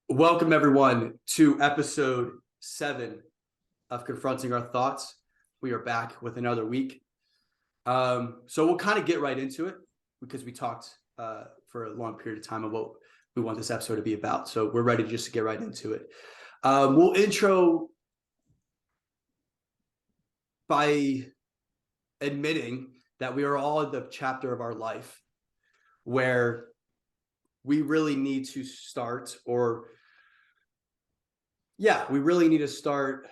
Welcome, everyone, to episode 7 of Confronting Our Thoughts. We are back with another week. So we'll kind of get right into it because we talked for a long period of time of what we want this episode to be about. So we're ready just to get right into it. We'll intro by admitting that we are all in the chapter of our life where we really need to start, we really need to start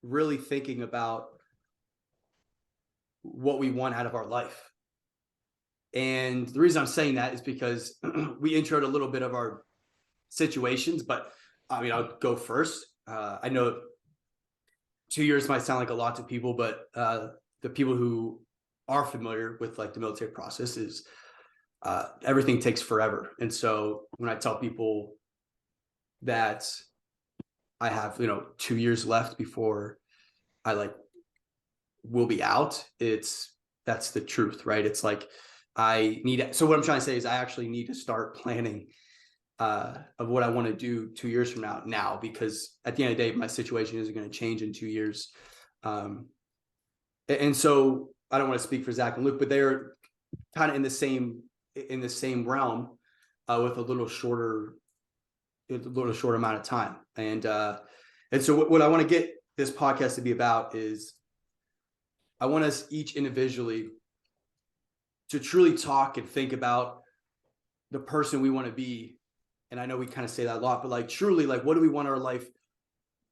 really thinking about what we want out of our life. And the reason I'm saying that is because we introed a little bit of our situations, but I'll go first. I know 2 years might sound like a lot to people, but the people who are familiar with like the military process is everything takes forever. And so when I tell people that I have 2 years left before I will be out, that's the truth, right? It's like so what I'm trying to say is I actually need to start planning of what I want to do 2 years from now, because at the end of the day, my situation isn't going to change in 2 years. And so I don't want to speak for Zach and Luke, but they're kind of in the same realm with a little shorter amount of time. And so what I want to get this podcast to be about is I want us each individually to truly talk and think about the person we want to be. And I know we kind of say that a lot, but truly, what do we want our life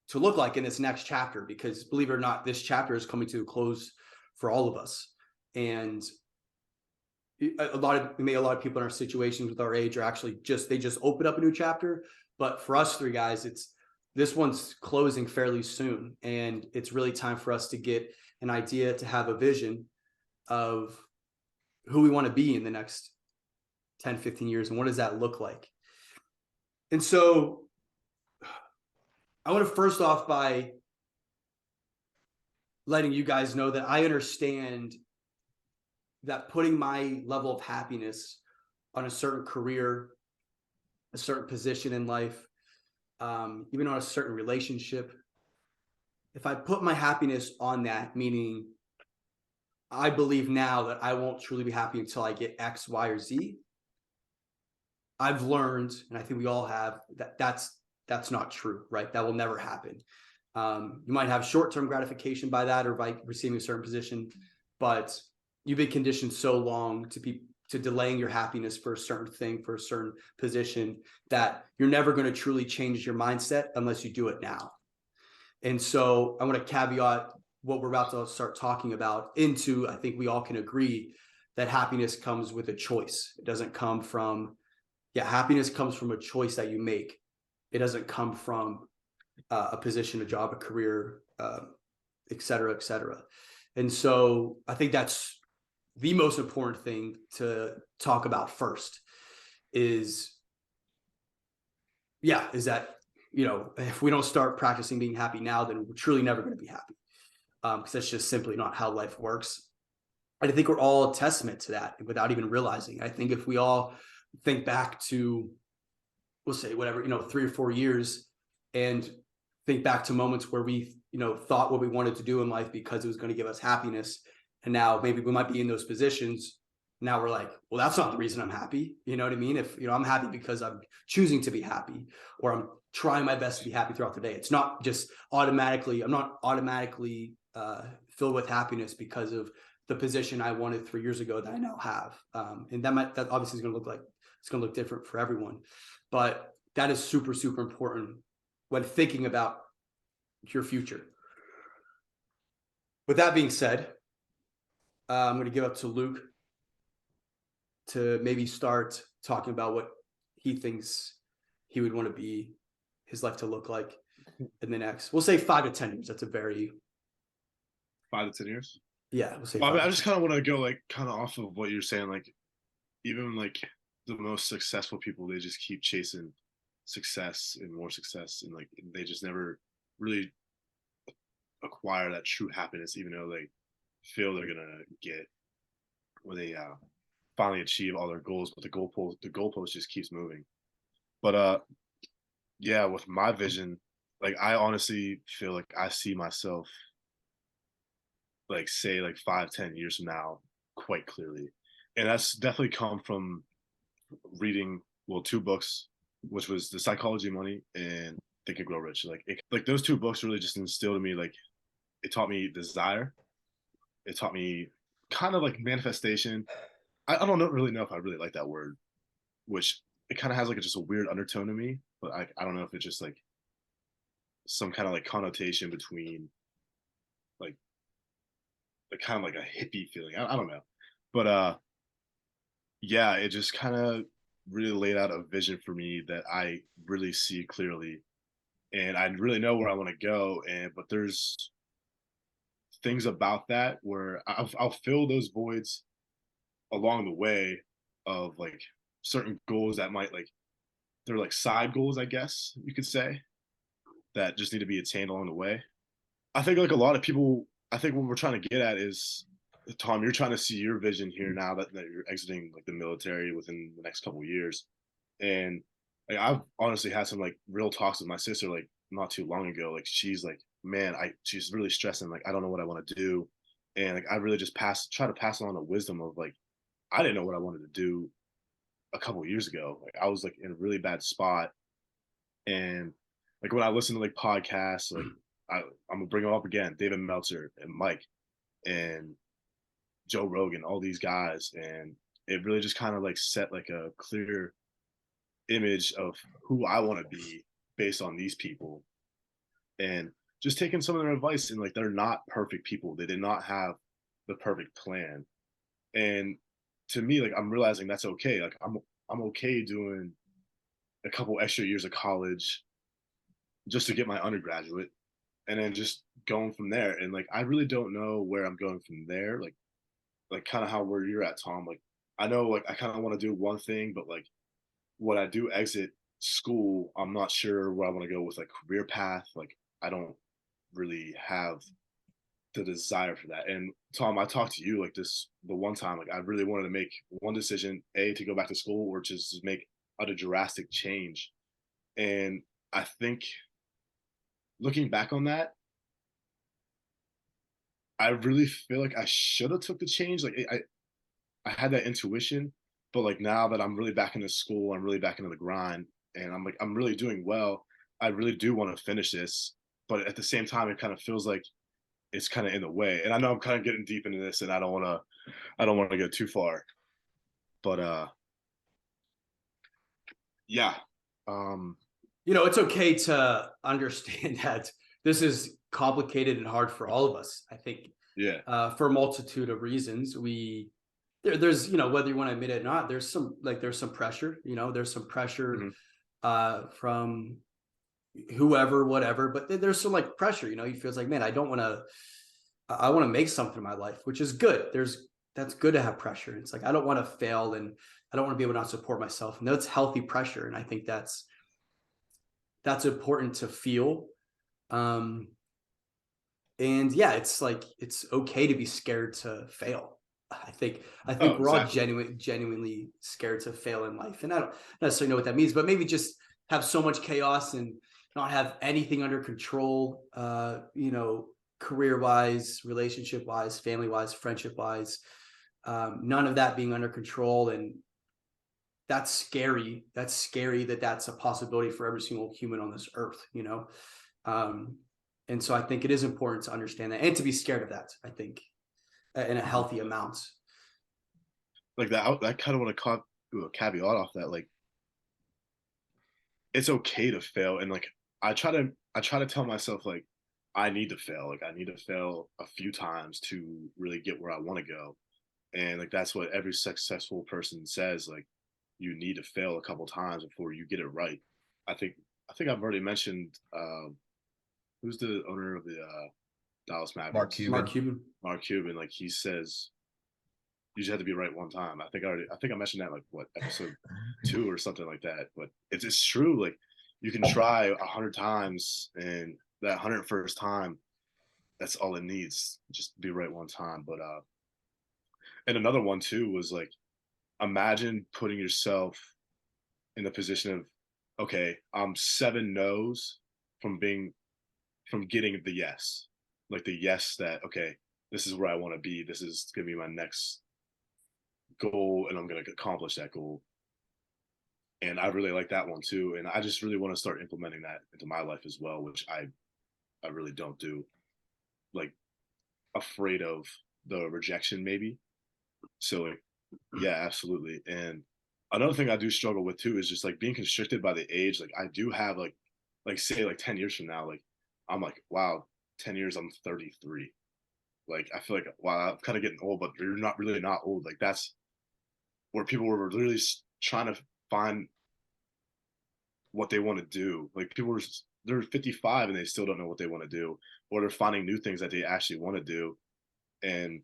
to look like in this next chapter? Because believe it or not, this chapter is coming to a close for all of us. And a lot of people in our situations with our age are actually they just open up a new chapter. But for us three guys, this one's closing fairly soon. And it's really time for us to get an idea, to have a vision of who we want to be in the next 10, 15 years. And what does that look like? And so I want to first off by letting you guys know that I understand that putting my level of happiness on a certain career, a certain position in life, even on a certain relationship, if I put my happiness on that, meaning I believe now that I won't truly be happy until I get X, Y, or Z, I've learned, and I think we all have, that's not true, right? That will never happen. You might have short-term gratification by that or by receiving a certain position, but you've been conditioned so long to delaying your happiness for a certain thing, for a certain position, that you're never going to truly change your mindset unless you do it now. And so I want to caveat what we're about to start talking about into, I think we all can agree that happiness comes with a choice. It doesn't come from, happiness comes from a choice that you make. It doesn't come from a position, a job, a career, et cetera, et cetera. And so I think that's the most important thing to talk about first is that, if we don't start practicing being happy now, then we're truly never going to be happy. Because that's just simply not how life works. And I think we're all a testament to that without even realizing. I think if we all think back to, we'll say whatever, 3 or 4 years, and think back to moments where we, thought what we wanted to do in life because it was going to give us happiness. And now maybe we might be in those positions. Now we're like, well, that's not the reason I'm happy. You know what I mean? If, I'm happy because I'm choosing to be happy, or I'm trying my best to be happy throughout the day. It's not just I'm not automatically filled with happiness because of the position I wanted 3 years ago that I now have. And that obviously is going to look different for everyone. But that is super, super important when thinking about your future. With that being said, I'm going to give up to Luke to maybe start talking about what he thinks he would want to be, his life to look like in the next, we'll say 5 to 10 years. That's a very 5 to 10 years. Yeah, we'll say. Well, I just kind of want to go kind of off of what you're saying. Even the most successful people, they just keep chasing success and more success, and they just never really acquire that true happiness, even though they feel they're gonna get when they finally achieve all their goals. But the goalpost just keeps moving. But yeah, with my vision, like I honestly feel like I see myself like say like 5, 10 years from now quite clearly. And that's definitely come from reading well two books, which was The Psychology of Money and Think and Grow Rich. Like those two books really just instilled in me like it taught me desire. It taught me kind of like manifestation. I don't know, really know if I really like that word, which it kind of has like just a weird undertone to me, but I don't know if it's just like some kind of like connotation between like kind of like a hippie feeling. I don't know, but yeah, it just kind of really laid out a vision for me that I really see clearly, and I really know where I want to go. And but there's things about that where I'll fill those voids along the way of like certain goals that might like they're like side goals, I guess you could say, that just need to be attained along the way. I think like a lot of people, I think what we're trying to get at is, Tom, you're trying to see your vision here now that you're exiting like the military within the next couple of years, and like I've honestly had some like real talks with my sister like not too long ago. Like she's like, man, she's really stressing. Like I don't know what I want to do, and like I really just try to pass along the wisdom of like I didn't know what I wanted to do a couple of years ago. Like I was like in a really bad spot, and like when I listen to like podcasts, like I'm gonna bring them up again, David Meltzer and Mike and Joe Rogan, all these guys, and it really just kind of like set like a clear image of who I want to be based on these people, and just taking some of their advice. And like they're not perfect people. They did not have the perfect plan, and to me, like I'm realizing that's okay. Like I'm okay doing a couple extra years of college just to get my undergraduate, and then just going from there. And like I really don't know where I'm going from there. Like kind of how where you're at, Tom. Like I know like I kind of want to do one thing, but like when I do exit school, I'm not sure where I want to go with like career path. Like I don't really have the desire for that. And Tom, I talked to you like this the one time, like I really wanted to make one decision, A, to go back to school or just to make a drastic change. And I think looking back on that, I really feel like I should have took the change. Like I had that intuition, but like now that I'm really back into school, I'm really back into the grind, and I'm like I'm really doing well. I really do want to finish this, but at the same time, it kind of feels like it's kind of in the way. And I know I'm kind of getting deep into this, and I don't want to go too far. But yeah, um, It's okay to understand that this is complicated and hard for all of us. I think yeah, for a multitude of reasons, there's whether you want to admit it or not, there's some pressure. There's some pressure mhm, from whoever, whatever. But there's some like pressure. He feels like, man, I want to make something in my life, which is good. That's good to have pressure. It's like I don't want to fail, and I don't want to be able to not support myself. And that's healthy pressure, and I think that's important to feel. Um, and yeah, it's like it's okay to be scared to fail. I think oh, we're all exactly, genuinely scared to fail in life, and I don't necessarily know what that means, but maybe just have so much chaos and not have anything under control. Career wise, relationship wise, family wise, friendship wise, none of that being under control, and that's scary. That's scary that that's a possibility for every single human on this earth. Um, and so I think it is important to understand that and to be scared of that. I think in a mhm. healthy amount. Like that. I kind of want to do a caveat off that. Like it's okay to fail, and like I try to tell myself like I need to fail. Like I need to fail a few times to really get where I want to go. And like that's what every successful person says. Like you need to fail a couple times before you get it right. I think I think I've already mentioned who's the owner of the Dallas Mark Mavericks, Mark Cuban. Cuban. Mark Cuban. Like he says, you just have to be right one time. I think I mentioned that like what episode 2 or something like that. But it's true. Like you can try 100 times, and that 101st time, that's all it needs. Just be right one time. But and another one too was like imagine putting yourself in the position okay, I'm 7 no's from getting the yes. Like the yes that, okay, this is where I want to be. This is gonna be my next goal, and I'm gonna accomplish that goal. And I really like that one too. And I just really want to start implementing that into my life as well, which I really don't do. Like afraid of the rejection maybe. So like, yeah, absolutely. And another thing I do struggle with too is just like being constricted by the age. Like I do have like say like 10 years from now, like I'm like, wow, 10 years, I'm 33. Like I feel like wow, I'm kind of getting old, but you're not really not old. Like that's where people were really trying to find what they want to do. Like people were they're 55 and they still don't know what they want to do, or they're finding new things that they actually want to do. And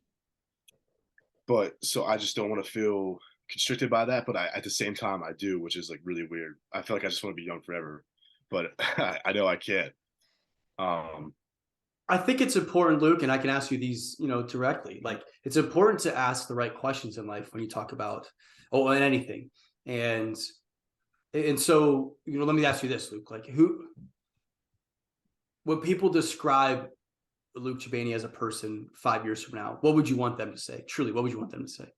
but so I just don't want to feel constricted by that, but at the same time I do, which is like really weird. I feel like I just want to be young forever, but I know I can't. Um, I think it's important, Luke, and I can ask you these, directly. Like, it's important to ask the right questions in life when you talk about, oh, and anything. And so, let me ask you this, Luke. Like, when people describe Luke Chibani as a person 5 years from now, what would you want them to say? Truly, what would you want them to say?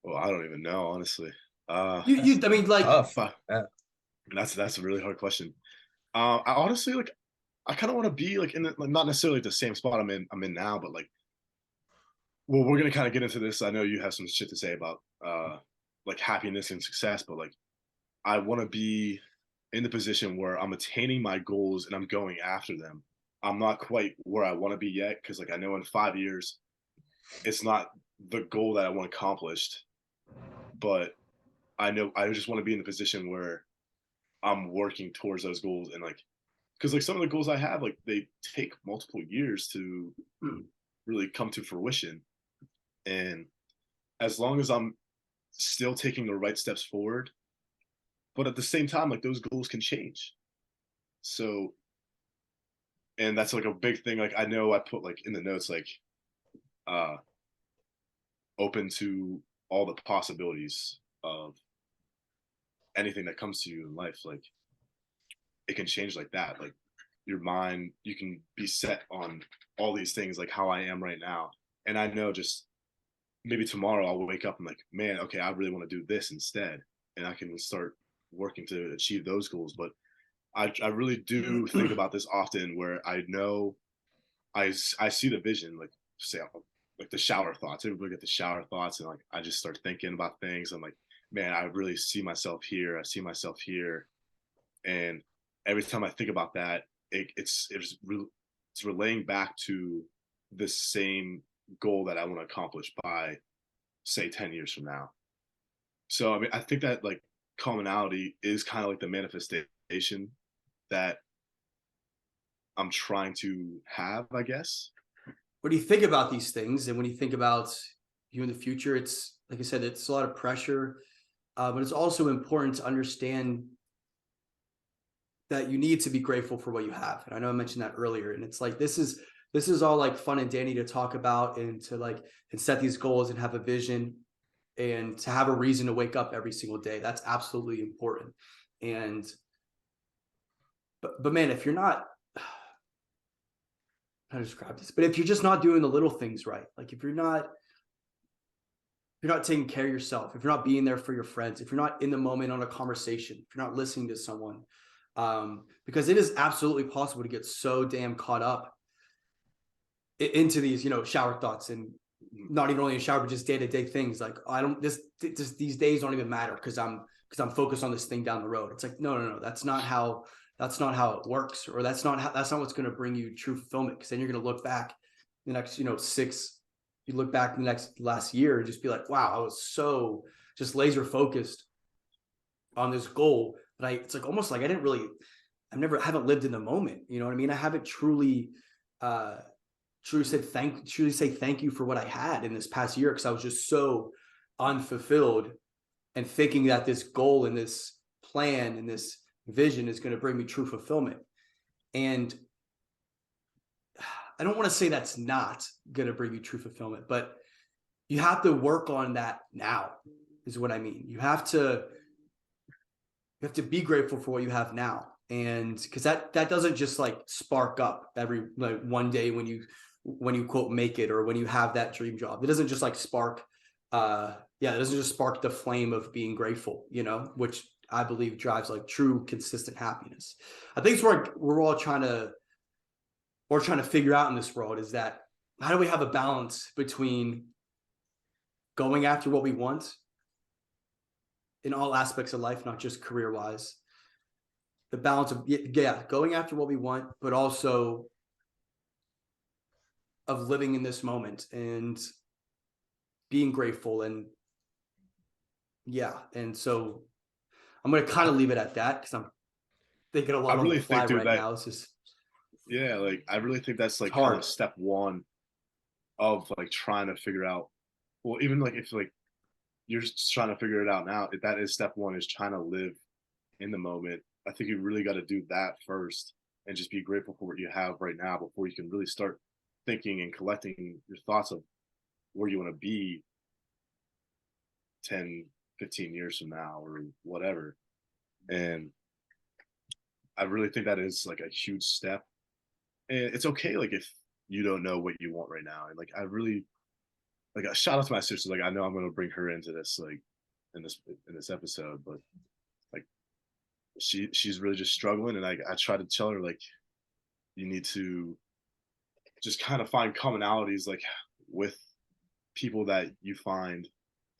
well, I don't even know, honestly. I mean, like, Tough. But Yeah. that's a really hard question. I honestly like I kind of want to be like in the, like not necessarily the same spot I'm in now, but like well, we're gonna kind of get into this. I know you have some shit to say about like happiness and success, but like I want to be in the position where I'm attaining my goals and I'm going after them. I'm not quite where I want to be yet because like I know in 5 years it's not the goal that I want accomplished, but I know I just want to be in the position where I'm working towards those goals and like because like some of the goals I have like they take multiple years to really come to fruition. And as long as I'm still taking the right steps forward, but at the same time, like those goals can change. So, and that's like a big thing. Like I know I put like in the notes, like uh open to all the possibilities of anything that comes to you in life. Like it can change like that. Like your mind, you can be set on all these things, like how I am right now. And I know just maybe tomorrow I'll wake up and like, man, okay, I really want to do this instead. And I can start working to achieve those goals. But I really do think about this often where I know I see the vision, like say like the shower thoughts. Everybody get the shower thoughts, and like I just start thinking about things. I'm like, man, I really see myself here. I see myself here, and every time I think about that, it's relaying back to the same goal that I want to accomplish by say 10 years from now. So I mean, I think that like commonality is kind of like the manifestation that I'm trying to have, I guess. when you think about these things and when you think about you in the future, it's like I said, it's a lot of pressure, but it's also important to understand that you need to be grateful for what you have. And I know I mentioned that earlier, and it's like this is all like fun and dandy to talk about and to like and set these goals and have a vision and to have a reason to wake up every single day. That's absolutely important. And but man, if you're not, how to describe this, but if you're just not doing the little things right, like if you're not taking care of yourself, if you're not being there for your friends, if you're not in the moment on a conversation, if you're not listening to someone, because it is absolutely possible to get so damn caught up into these, shower thoughts, and not even only in shower, but just day-to-day things. Like I don't these days don't even matter because I'm focused on this thing down the road. It's like, no, that's not how it works, or that's not what's going to bring you true fulfillment. Because then you're going to look back the next, you look back the last year and just be like, wow, I was so just laser focused on this goal that it's like almost like haven't lived in the moment. You know what I mean? I haven't truly say thank you for what I had in this past year, because I was just so unfulfilled and thinking that this goal and this plan and this vision is going to bring me true fulfillment. And I don't want to say that's not going to bring you true fulfillment, but you have to work on that now, is what I mean. You have to you have to be grateful for what you have now. And because that doesn't just like spark up every like one day when you quote make it, or when you have that dream job. It doesn't just like spark yeah, it doesn't just spark the flame of being grateful, which I believe drives like true consistent happiness. I think it's what we're trying to figure out in this world, is that how do we have a balance between going after what we want in all aspects of life, not just career wise. The balance of, yeah, going after what we want, but also of living in this moment and being grateful. And yeah, and so I'm going to kind of leave it at that because I'm thinking a I lot on the really fly think, dude, right that now. It's just, yeah, like I really think that's it's like kind hard. of step one of like trying to figure out. Well, even like if like you're just trying to figure it out now, if that is step one, is trying to live in the moment. I think you really got to do that first and just be grateful for what you have right now before you can really start thinking and collecting your thoughts of where you want to be 10, 15 years from now or whatever. And I really think that is like a huge step. And it's okay, like if you don't know what you want right now. And like I really like a shout out to my sister. Like I know I'm gonna bring her into this like in this episode, but like she's really just struggling, and I try to tell her like you need to just kind of find commonalities like with people that you find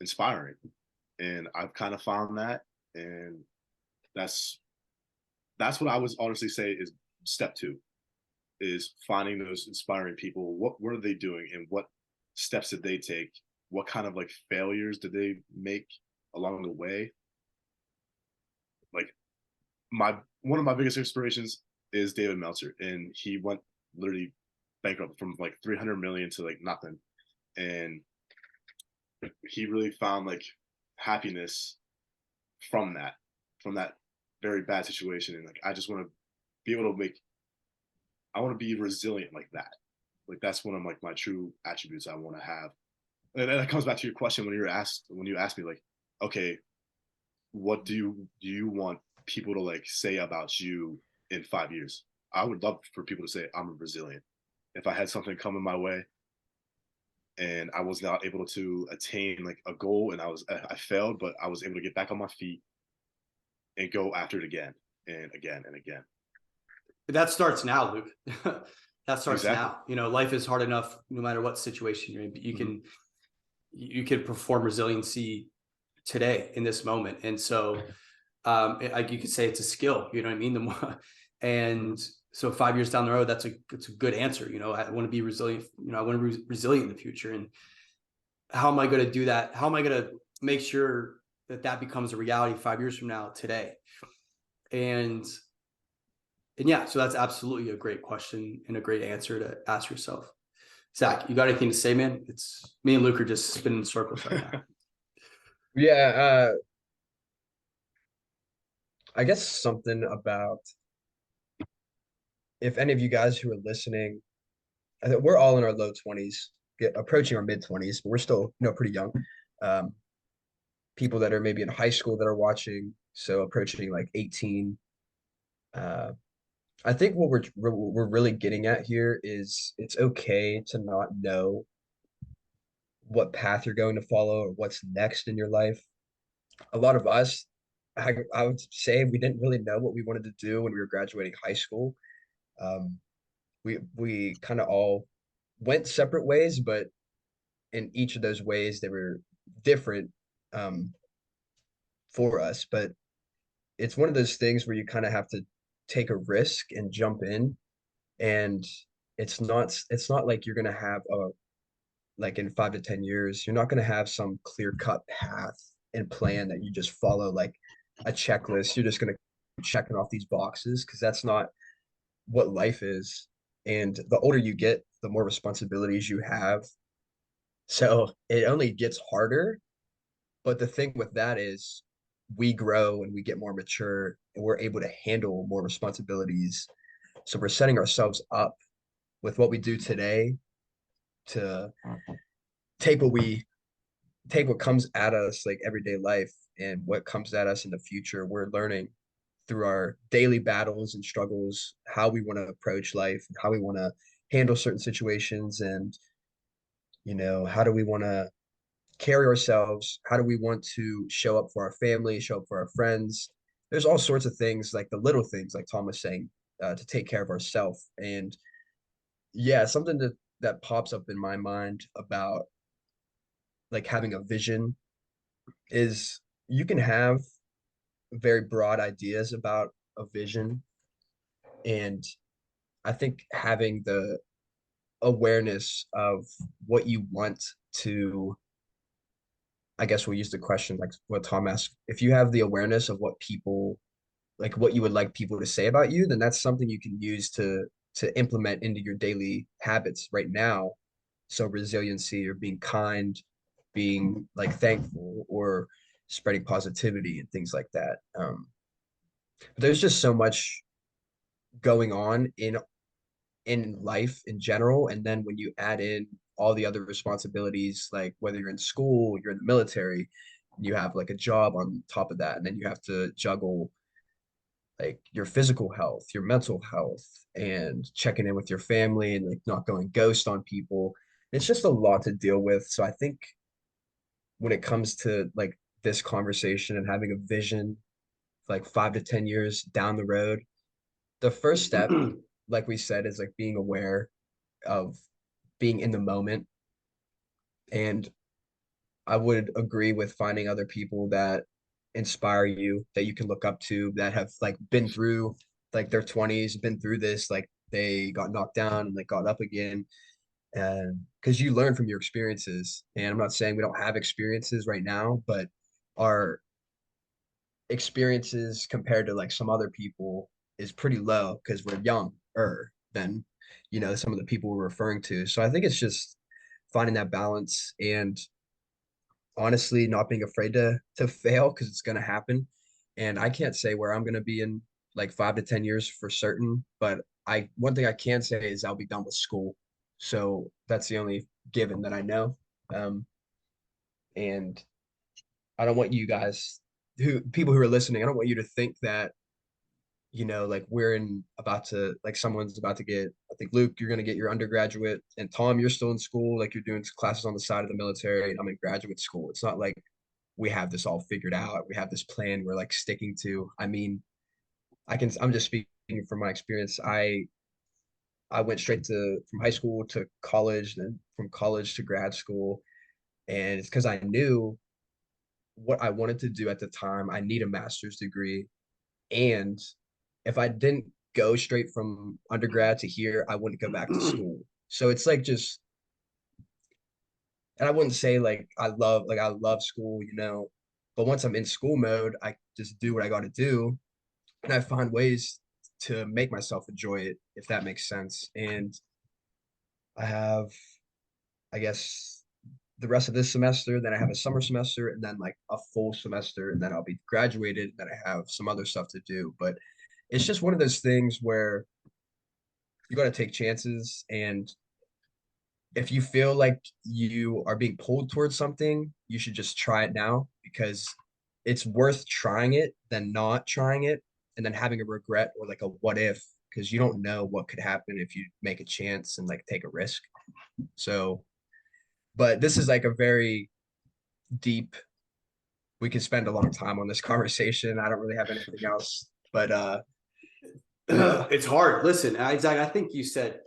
inspiring. And I've kind of found that, and that's that's what I would honestly say is step two, is finding those inspiring people. What are they doing, and what steps did they take? What kind of like failures did they make along the way? Like my one of my biggest inspirations is David Meltzer, and he went literally bankrupt from like 300 million to like nothing, and he really found like happiness from that very bad situation. And like I just want to be able to make I want to be resilient like that. Like that's one of like my true attributes I want to have. And that comes back to your question when you asked me like, okay, what do you want people to like say about you in 5 years? I would love for people to say I'm resilient. If I had something coming my way and I was not able to attain like a goal, and I failed, but I was able to get back on my feet and go after it again and again and again. But that starts now, Luke. That starts Exactly. now. Life is hard enough no matter what situation you're in. But Mm-hmm. you can perform resiliency today in this moment. And so like you could say it's a skill, you know what I mean? The more, Mm-hmm. and so 5 years down the road, that's a good answer. I want to be resilient. I want to be resilient in the future. And how am I going to do that? How am I going to make sure that becomes a reality 5 years from now today? And yeah, so that's absolutely a great question and a great answer to ask yourself. Zach, you got anything to say, man? It's me and Luke are just spinning in circles right now. Yeah, I guess something about if any of you guys who are listening, I think we're all in our low 20s, get approaching our mid 20s, but we're still, pretty young. Um, People that are maybe in high school that are watching, so approaching like 18. Uh, I think what we're really getting at here is it's okay to not know what path you're going to follow or what's next in your life. A lot of us, I would say we didn't really know what we wanted to do when we were graduating high school. Um, we kind of all went separate ways, but in each of those ways they were different um, for us. But it's one of those things where you kind of have to take a risk and jump in, and it's not like you're gonna have a like in 5 to 10 years, you're not gonna have some clear cut path and plan that you just follow like a checklist. You're just gonna checking off these boxes because that's not what life is. And the older you get, the more responsibilities you have. So it only gets harder. But the thing with that is we grow and we get more mature and we're able to handle more responsibilities. So we're setting ourselves up with what we do today to take what we take what comes at us like everyday life and what comes at us in the future. We're learning through our daily battles and struggles how we want to approach life and how we want to handle certain situations, and how do we want to carry ourselves, how do we want to show up for our family, show up for our friends. There's all sorts of things, like the little things, like Tom was saying, to take care of ourselves. And yeah, something that pops up in my mind about like having a vision is you can have very broad ideas about a vision, and I think having the awareness of what you want to, I guess we'll use the question like what Tom asked. If you have the awareness of what people like, what you would like people to say about you, then that's something you can use to implement into your daily habits right now. So resiliency, or being kind, being like thankful, or spreading positivity and things like that. But there's just so much going on in life in general, and then when you add in all the other responsibilities, like whether you're in school, you're in the military, you have like a job on top of that, and then you have to juggle like your physical health, your mental health, and checking in with your family, and like not going ghost on people. It's just a lot to deal with. So I think when it comes to like this conversation and having a vision like 5 to 10 years down the road, the first step, like we said, is like being aware of being in the moment. And I would agree with finding other people that inspire you, that you can look up to, that have like been through like their 20s, been through this, like they got knocked down and like got up again. And because you learn from your experiences. And I'm not saying we don't have experiences right now, but our experiences compared to like some other people is pretty low because we're younger than some of the people we're referring to. So I think it's just finding that balance, and honestly not being afraid to fail, because it's going to happen. And I can't say where I'm going to be in like 5 to 10 years for certain, but I one thing I can say is I'll be done with school. So that's the only given that I know. And I don't want you guys, who people who are listening, I don't want you to think that like we're in about to, like someone's about to get, I think Luke, you're going to get your undergraduate, and Tom, you're still in school, like you're doing classes on the side of the military, and I'm in graduate school. It's not like we have this all figured out. We have this plan we're like sticking to. I mean, I'm just speaking from my experience. I went straight to from high school to college, then from college to grad school. And it's because I knew what I wanted to do at the time. I need a master's degree. And if I didn't go straight from undergrad to here, I wouldn't go back to school. So it's like just, and I wouldn't say like I love school, but once I'm in school mode, I just do what I got to do, and I find ways to make myself enjoy it, if that makes sense. And I have, I guess, the rest of this semester, then I have a summer semester, and then like a full semester, and then I'll be graduated, and then I have some other stuff to do. But it's just one of those things where you got to take chances. And if you feel like you are being pulled towards something, you should just try it now, because it's worth trying it than not trying it and then having a regret or like a what if, because you don't know what could happen if you make a chance and like take a risk. So, but this is like a very deep, we could spend a long time on this conversation. I don't really have anything else, but It's hard. Listen, Zach, I think you said,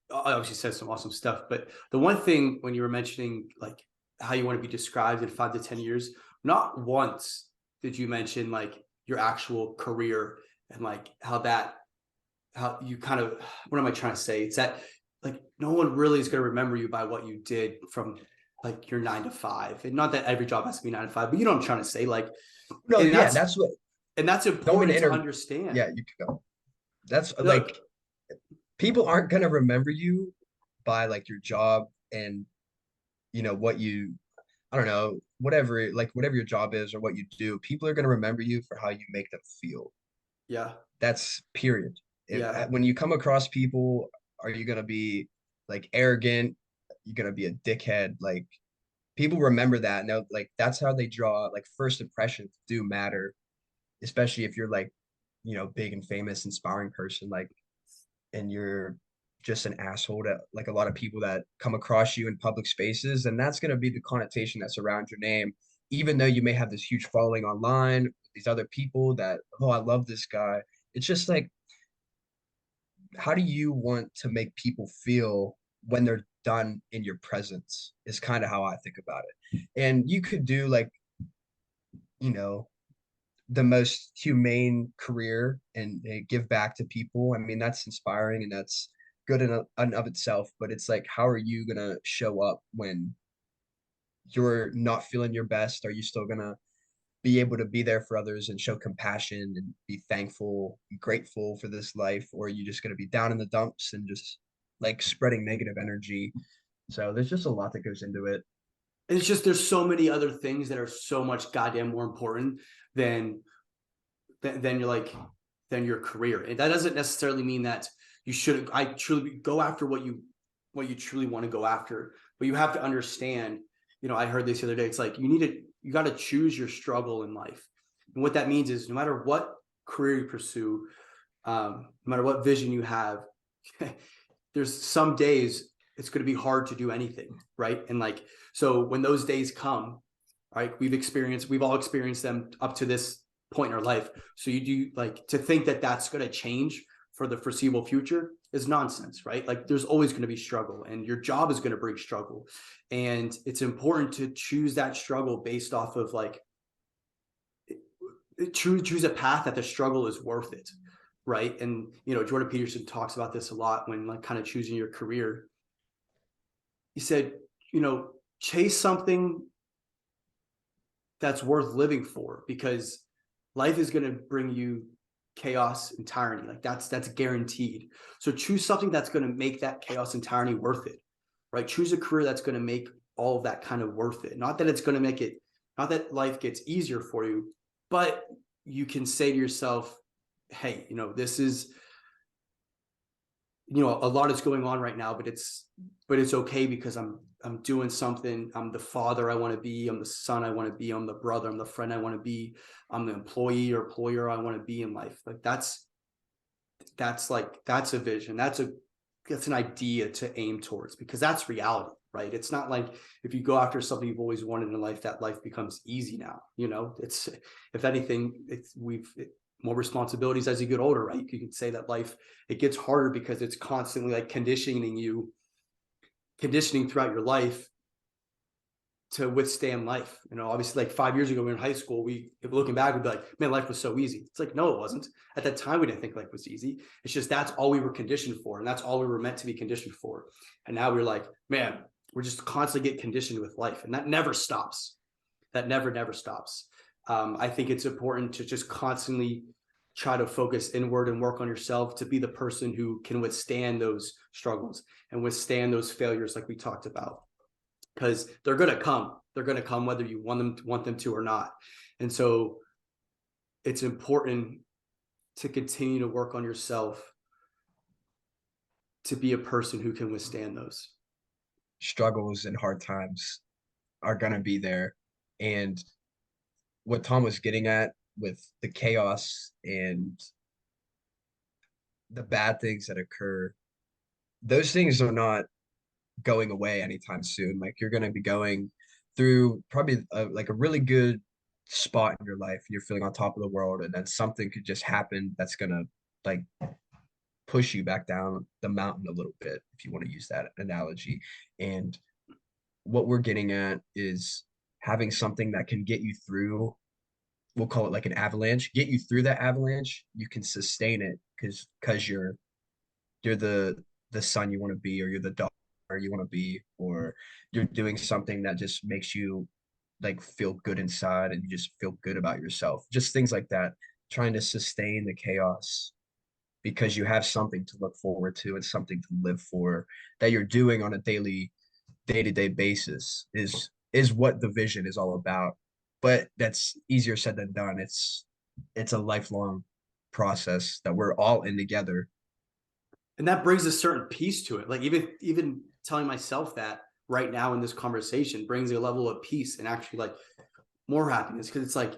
obviously said some awesome stuff, but the one thing when you were mentioning like how you want to be described in 5 to 10 years, not once did you mention like your actual career and like how you kind of, what am I trying to say? It's that like no one really is going to remember you by what you did from like your 9 to 5, and not that every job has to be 9 to 5, but you know what I'm trying to say. Like, no, and yeah, that's that's what, and that's don't mean to important to understand. yeah, you could go. That's Look, like, people aren't going to remember you by like your job and what you, I don't know, whatever your job is or what you do. People are going to remember you for how you make them feel. yeah, That's period. yeah, When you come across people, are you going to be like arrogant? You're going to be a dickhead? Like, people remember that. And like that's how they draw, like first impressions do matter, especially if you're like, big and famous, inspiring person, like, and you're just an asshole to like a lot of people that come across you in public spaces, and that's going to be the connotation that surrounds your name, even though you may have this huge following online, these other people that, oh, I love this guy. It's just like, how do you want to make people feel when they're done in your presence is kind of how I think about it. And you could do like, you know, the most humane career and give back to people. I mean, that's inspiring and that's good in of itself, but it's like, how are you gonna show up when you're not feeling your best? Are you still gonna be able to be there for others and show compassion and be thankful and grateful for this life, or are you just gonna be down in the dumps and just like spreading negative energy? So there's just a lot that goes into it. And it's just there's so many other things that are so much goddamn more important than than you're like than your career. And that doesn't necessarily mean that you should I truly go after what you truly want to go after, but you have to understand, I heard this the other day. It's like you got to choose your struggle in life. And what that means is no matter what career you pursue, no matter what vision you have, there's some days it's going to be hard to do anything, right? And like, so when those days come, right, we've all experienced them up to this point in our life. So you do like to think that that's going to change for the foreseeable future is nonsense, right? Like there's always going to be struggle and your job is going to bring struggle. And it's important to choose that struggle based off of like, choose a path that the struggle is worth it. Right. And, Jordan Peterson talks about this a lot when like kind of choosing your career. He said, chase something that's worth living for, because life is going to bring you chaos and tyranny. Like that's guaranteed. So choose something that's going to make that chaos and tyranny worth it, right? Choose a career that's going to make all of that kind of worth it. Not that it's going to make it, not that life gets easier for you, but you can say to yourself, hey, this is, a lot is going on right now, but it's okay because I'm doing something. I'm the father I want to be. I'm the son I want to be. I'm the brother. I'm the friend I want to be. I'm the employee or employer I want to be in life. Like that's a vision. That's an idea to aim towards, because that's reality, right? It's not like if you go after something you've always wanted in life, that life becomes easy now. It's, if anything, more responsibilities as you get older, right? You can say that life, it gets harder because it's constantly like conditioning throughout your life to withstand life. Obviously like 5 years ago, we were in high school, looking back, we'd be like, man, life was so easy. It's like, no, it wasn't. At that time, we didn't think life was easy. It's just, that's all we were conditioned for. And that's all we were meant to be conditioned for. And now we're like, man, we're just constantly get conditioned with life. And that never stops. That never stops. I think it's important to just constantly try to focus inward and work on yourself to be the person who can withstand those struggles and withstand those failures like we talked about, because they're going to come. They're going to come whether you want them to or not. And so it's important to continue to work on yourself to be a person who can withstand those Struggles and hard times are going to be there. And what Tom was getting at with the chaos and the bad things that occur, those things are not going away anytime soon. Like you're going to be going through probably like a really good spot in your life. You're feeling on top of the world, and then something could just happen that's going to like push you back down the mountain a little bit, if you want to use that analogy. And what we're getting at is having something that can get you through, we'll call it like an avalanche, get you through that avalanche. You can sustain it because you're the son you want to be, or you're the daughter you want to be, or you're doing something that just makes you like feel good inside and you just feel good about yourself. Just things like that, trying to sustain the chaos because you have something to look forward to and something to live for that you're doing on a day-to-day basis is what the vision is all about. But that's easier said than done. It's a lifelong process that we're all in together. and that brings a certain peace to it. Like even telling myself that, right now in this conversation brings a level of peace and actually like more happiness. Cause it's like,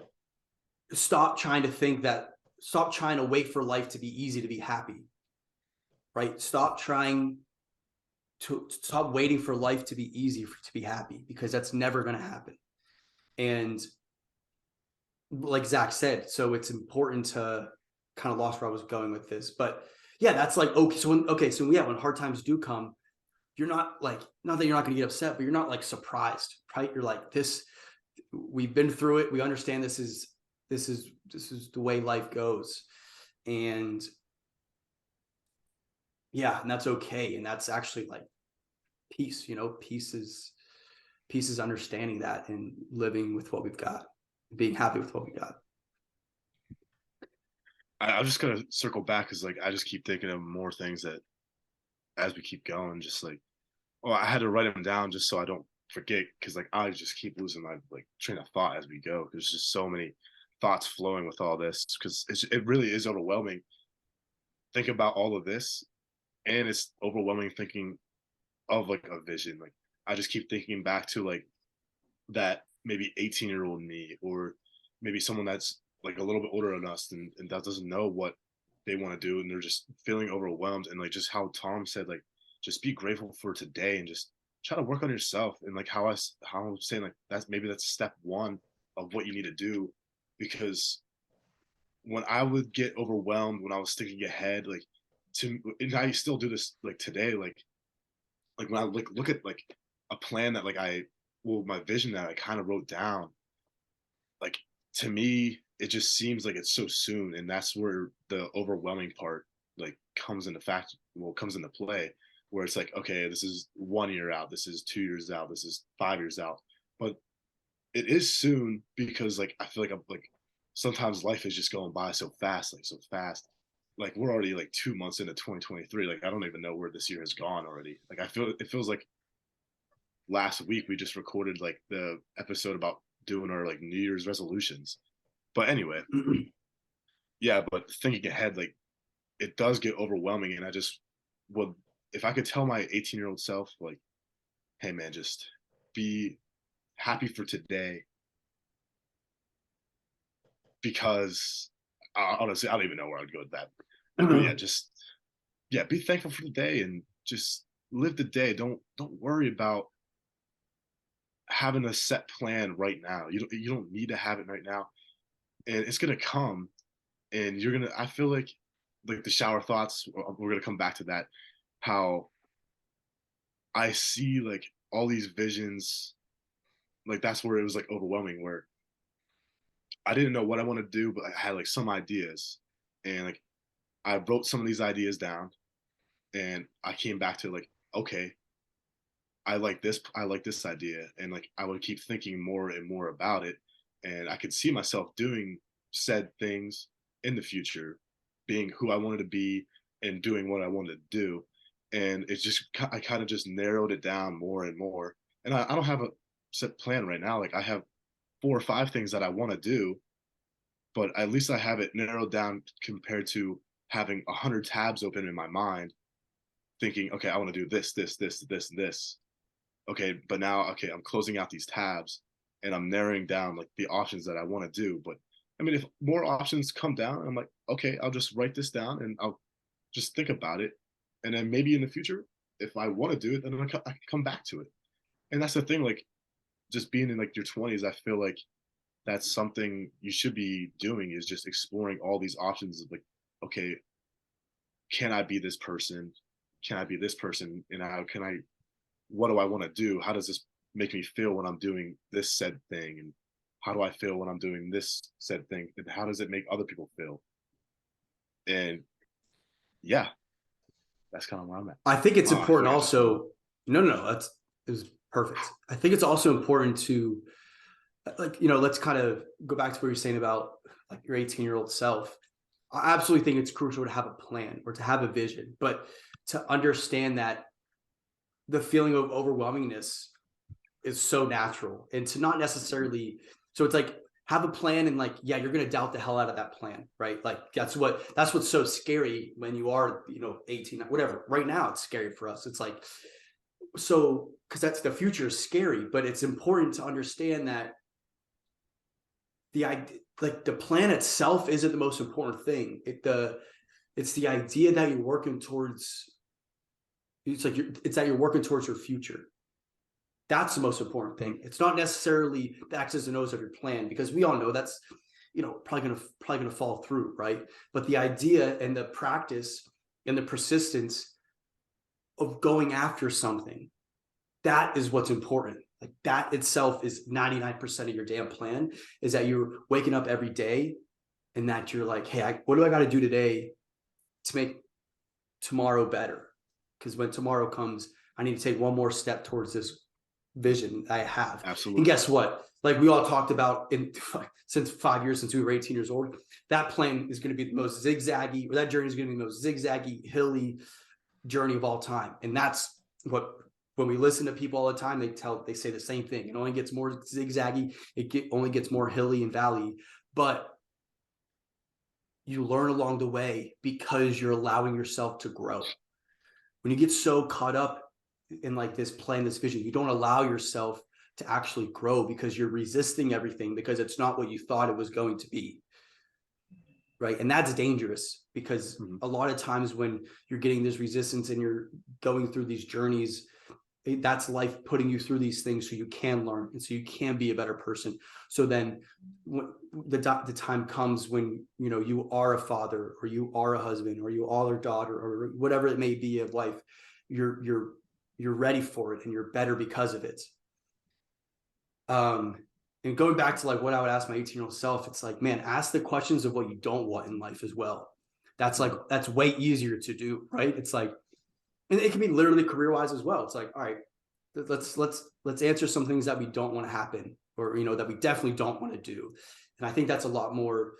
stop trying to wait for life to be easy to be happy, right? Stop waiting for life to be easy to be happy, because that's never going to happen. And like Zach said, so it's important to kind of lost where I was going with this, but yeah, that's like, when hard times do come, you're not like, not that you're not going to get upset, but you're not like surprised, right? You're like, we've been through it. We understand this is the way life goes. And yeah, and that's okay. And that's actually like peace, peace is understanding that and living with what we've got, being happy with what we got. I'm just gonna circle back because like I just keep thinking of more things that as we keep going, just like, oh, I had to write them down just so I don't forget, because like I just keep losing my like train of thought as we go. There's just so many thoughts flowing with all this, because it really is overwhelming. Think about all of this, and it's overwhelming thinking of like a vision. Like I just keep thinking back to like that maybe 18-year-old me, or maybe someone that's like a little bit older than us and that doesn't know what they want to do, and they're just feeling overwhelmed. And like just how Tom said, like just be grateful for today and just try to work on yourself. And like how I'm saying, like that's step one of what you need to do. Because when I would get overwhelmed, when I was thinking ahead, like and I still do this like today, like when I look at like a plan that like my vision that I kind of wrote down, like to me it just seems like it's so soon, and that's where the overwhelming part like comes into play, where it's like, okay, this is 1 year out, this is 2 years out, this is 5 years out. But it is soon, because like I feel like I'm like sometimes life is just going by so fast, like we're already like 2 months into 2023. Like I don't even know where this year has gone already. Like it feels like last week we just recorded like the episode about doing our like New Year's resolutions. But anyway, yeah, but thinking ahead, like it does get overwhelming. And I just would, if I could tell my 18-year-old self, like, hey man, just be happy for today, because honestly, I don't even know where I'd go with that. But yeah, just yeah, be thankful for the day and just live the day. Don't worry about having a set plan right now. You don't need to have it right now, and it's gonna come. And you're gonna. I feel like the shower thoughts. We're gonna come back to that. How I see like all these visions. Like that's where it was like overwhelming. Where I didn't know what I want to do, but I had like some ideas, and like I wrote some of these ideas down, and I came back to like, okay, I like this idea. And like I would keep thinking more and more about it, and I could see myself doing said things in the future, being who I wanted to be and doing what I wanted to do. And it's just I kind of just narrowed it down more and more. And I don't have a set plan right now. Like I have 4 or 5 things that I want to do, but at least I have it narrowed down compared to having 100 tabs open in my mind, thinking, okay, I want to do this. Okay, but now, okay, I'm closing out these tabs and I'm narrowing down like the options that I want to do. But I mean, if more options come down, I'm like, okay, I'll just write this down and I'll just think about it. And then maybe in the future, if I want to do it, then I can come back to it. And that's the thing, like just being in like your 20s, I feel like that's something you should be doing, is just exploring all these options of like, okay, can I be this person? Can I be this person? And how can I, what do I want to do? How does this make me feel when I'm doing this said thing? And how do I feel when I'm doing this said thing? And how does it make other people feel? And yeah, that's kind of where I'm at. I think it's Wow, I feel important like I just went on. also. No, it was perfect. I think it's also important to like, let's kind of go back to what you're saying about like your 18-year-old self. I absolutely think it's crucial to have a plan or to have a vision, but to understand that the feeling of overwhelmingness is so natural, and to not necessarily, so it's like have a plan, and like, yeah, you're going to doubt the hell out of that plan, right? Like that's what's so scary when you are 18, whatever. Right now it's scary for us. It's like so because that's the future is scary, but it's important to understand that the idea, like the plan itself isn't the most important thing. It's the idea that you're working towards. It's like it's that you're working towards your future. That's the most important thing. It's not necessarily the X's and O's of your plan, because we all know that's, probably gonna fall through, right? But the idea and the practice and the persistence of going after something, that is what's important. Like that itself is 99% of your damn plan, is that you're waking up every day and that you're like, hey, what do I got to do today to make tomorrow better? Because when tomorrow comes, I need to take one more step towards this vision I have. Absolutely. And guess what? Like we all talked about since 5 years, since we were 18 years old, that plan is going to be the most zigzaggy, or that journey is going to be the most zigzaggy, hilly journey of all time. And that's what, when we listen to people all the time, they say the same thing. It only gets more zigzaggy. Only gets more hilly and valley, but you learn along the way because you're allowing yourself to grow. When you get so caught up in like this plan, this vision, you don't allow yourself to actually grow because you're resisting everything because it's not what you thought it was going to be. Right. And that's dangerous because a lot of times when you're getting this resistance and you're going through these journeys, that's life putting you through these things so you can learn and so you can be a better person. So then when the time comes when, you are a father or you are a husband or you are a daughter or whatever it may be of life, you're ready for it and you're better because of it. And going back to like what I would ask my 18-year-old self, it's like, man, ask the questions of what you don't want in life as well. That's way easier to do, right? It's like, and it can be literally career-wise as well. It's like, all right, let's answer some things that we don't want to happen, or that we definitely don't want to do. And I think that's a lot more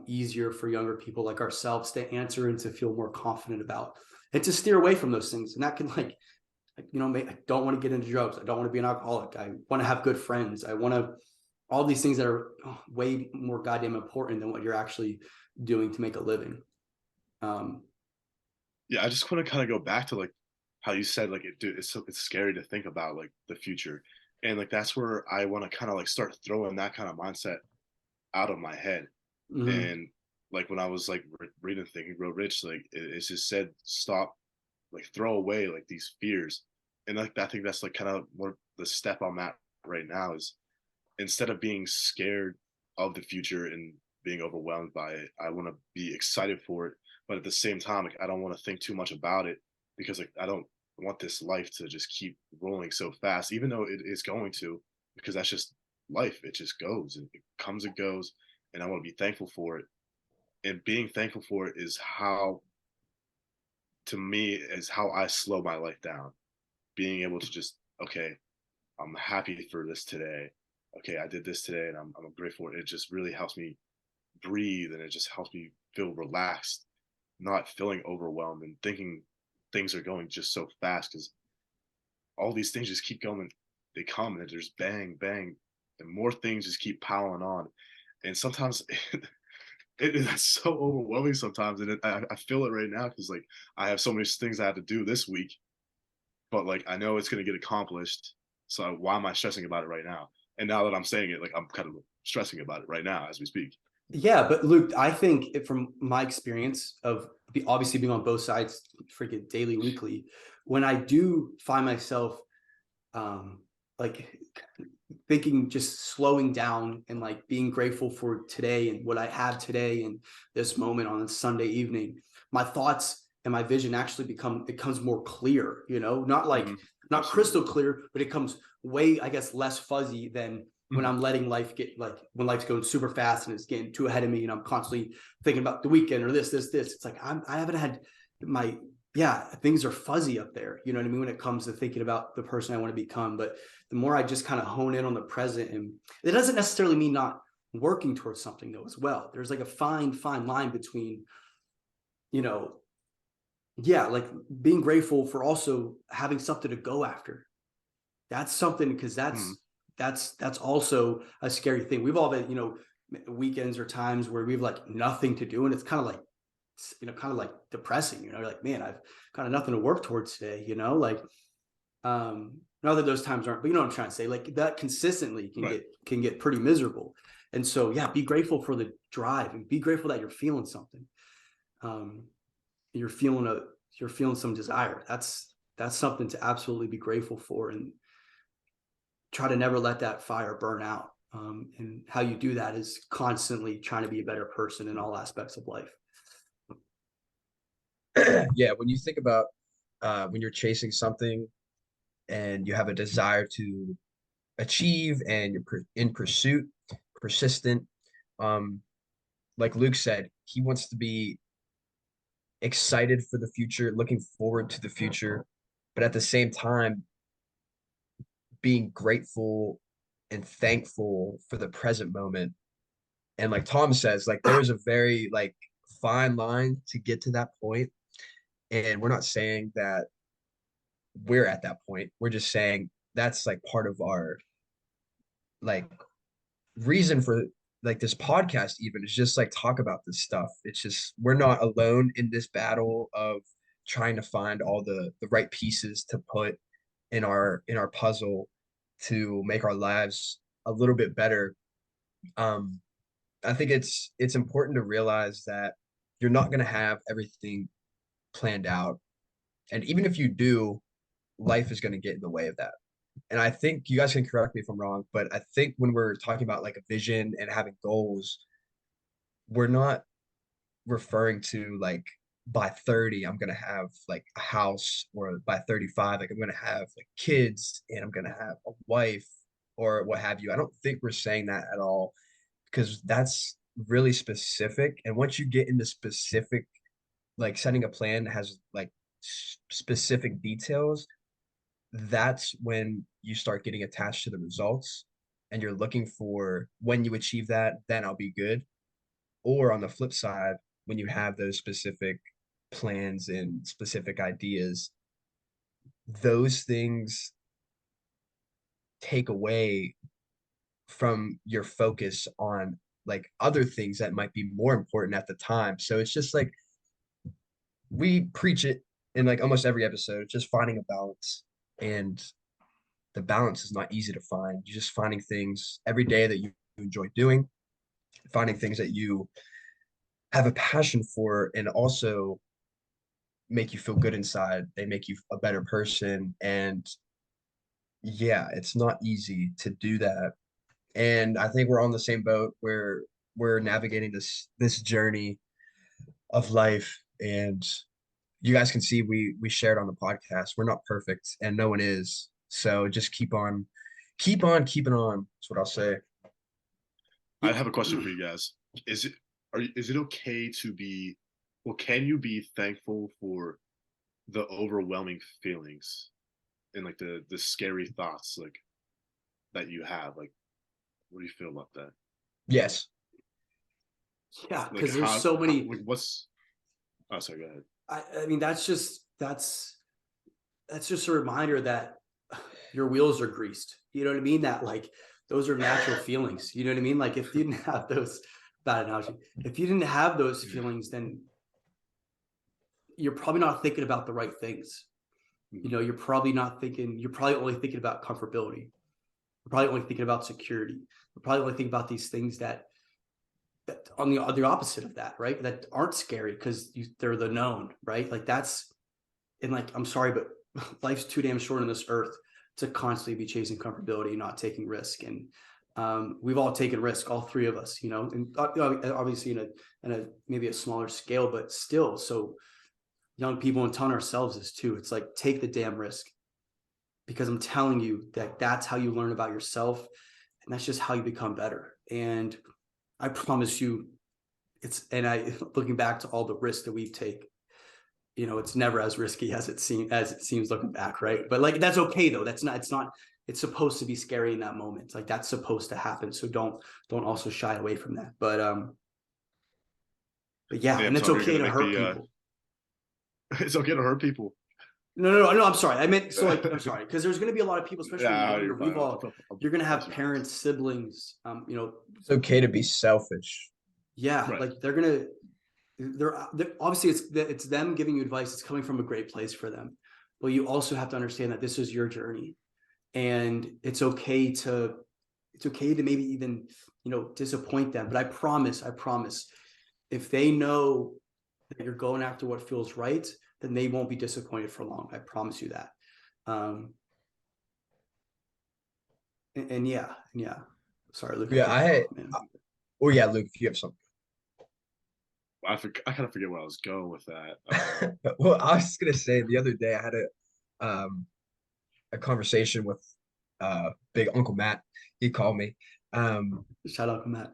easier for younger people like ourselves to answer and to feel more confident about, and to steer away from those things. And that can I don't want to get into drugs. I don't want to be an alcoholic. I want to have good friends. I want to, all these things that are way more goddamn important than what you're actually doing to make a living. Yeah, I just want to kind of go back to like how you said like it's scary to think about like the future, and like that's where I want to kind of like start throwing that kind of mindset out of my head. And like when I was like reading Think and Grow Rich, like it just said stop, like throw away like these fears. And like I think that's like kind of what the step I'm at right now is, instead of being scared of the future and being overwhelmed by it, I want to be excited for it. But at the same time, like I don't want to think too much about it, because like I don't want this life to just keep rolling so fast, even though it is going to, because that's just life. It just goes and it comes and goes. And I want to be thankful for it. And being thankful for it is how, to me, is how I slow my life down. Being able to just, okay, I'm happy for this today. Okay, I did this today and I'm grateful for it. It just really helps me breathe, and it just helps me feel relaxed, not feeling overwhelmed and thinking things are going just so fast, because all these things just keep going. They come and there's bang, bang, and more things just keep piling on. And sometimes it's so overwhelming sometimes. And I feel it right now because like I have so many things I have to do this week, but like I know it's going to get accomplished. So why am I stressing about it right now? And now that I'm saying it, like I'm kind of stressing about it right now as we speak. Yeah, but Luke, I think from my experience of obviously being on both sides, freaking daily, weekly, when I do find myself like thinking, just slowing down and like being grateful for today and what I have today and this moment on a Sunday evening, my thoughts and my vision actually becomes more clear, not like not crystal clear, but it comes way, I guess, less fuzzy than when I'm letting life get, like when life's going super fast and it's getting too ahead of me and I'm constantly thinking about the weekend or this. It's like I haven't had things are fuzzy up there. You know what I mean? When it comes to thinking about the person I want to become. But the more I just kind of hone in on the present, and it doesn't necessarily mean not working towards something though as well. There's like a fine line between, like being grateful for also having something to go after. That's something, because that's also a scary thing. We've all been, weekends or times where we've like nothing to do, and it's kind of like depressing, like, man, I've kind of nothing to work towards today, like Not that those times aren't, but you know what I'm trying to say, like that consistently Right. can get pretty miserable. And so yeah, be grateful for the drive and be grateful that you're feeling something. Um, you're feeling some desire. That's something to absolutely be grateful for, and try to never let that fire burn out. And how you do that is constantly trying to be a better person in all aspects of life. Yeah, when you think about when you're chasing something and you have a desire to achieve and you're in pursuit, persistent, um, like Luke said, he wants to be excited for the future, looking forward to the future, but at the same time, being grateful and thankful for the present moment. And like Tom says, like there's a very like fine line to get to that point. And we're not saying that we're at that point. We're just saying that's like part of our like reason for like this podcast even is just like talk about this stuff. It's just we're not alone in this battle of trying to find all the right pieces to put in our puzzle to make our lives a little bit better. um I think it's important to realize that you're not going to have everything planned out, and even if you do, life is going to get in the way of that. And I think you guys can correct me if I'm wrong, but I think when we're talking about like a vision and having goals, we're not referring to like by 30 I'm gonna have like a house, or by 35 like I'm gonna have like kids and I'm gonna have a wife or what have you. I don't think we're saying that at all, because that's really specific. And once you get into specific, like setting a plan that has like specific details, that's when you start getting attached to the results, and you're looking for when you achieve that, then I'll be good. Or on the flip side, when you have those specific plans and specific ideas, those things take away from your focus on like other things that might be more important at the time. So it's just like we preach it in like almost every episode, just finding a balance. And the balance is not easy to find. You're just finding things every day that you enjoy doing, finding things that you have a passion for, and also make you feel good inside. They make you a better person. And yeah, it's not easy to do that. And I think we're on the same boat where we're navigating this journey of life. And you guys can see we shared on the podcast. We're not perfect and no one is. So just keep on keeping on. That's what I'll say. I have a question for you guys. Is it is it okay to be, well, can you be thankful for the overwhelming feelings and like the scary thoughts like that you have? Like, what do you feel about that? Yes. Yeah, Like because there's so many. like what's, oh sorry, go ahead. I mean, that's just a reminder that your wheels are greased. You know what I mean? That like those are natural feelings. You know what I mean? Like if you didn't have those, bad analogy, if you didn't have those feelings, then you're probably not thinking about the right things. You know, you're probably only thinking about comfortability. You're probably only thinking about security. You're probably only thinking about these things that on the opposite of that, right? That aren't scary because they're the known, right? Like that's, and like, I'm sorry, but life's too damn short on this earth to constantly be chasing comfortability and not taking risk. And we've all taken risk, all three of us, you know, and obviously in a maybe a smaller scale, but still. So young people, and telling ourselves this too. It's like, take the damn risk, because I'm telling you that that's how you learn about yourself, and that's just how you become better. And I promise you, looking back to all the risks that we've taken, you know, it's never as risky as it seems looking back, right? But like that's okay though. It's supposed to be scary in that moment. Like that's supposed to happen. So don't also shy away from that. But yeah, and Damn, it's Tom, you're okay gonna to make hurt the people. it's okay to hurt people. No, I'm sorry. I meant, so like, I'm sorry, because there's going to be a lot of people, especially when Yeah, you're you're younger. fine. You're going to have I'll parents, siblings, you know, It's okay to be selfish. yeah, right. like they're obviously it's them giving you advice. It's coming from a great place for them. but you also have to understand that this is your journey, and it's okay to maybe even, disappoint them. But I promise, if they know that you're going after what feels right, then they won't be disappointed for long. I promise you that. And yeah, sorry, Luke, I Yeah, cut I you had. off, man. Oh yeah, Luke, if you have something. I kind of forget where I was going with that. Well, I was just gonna say the other day I had a conversation with big Uncle Matt. He called me. Um, Shout out to Matt.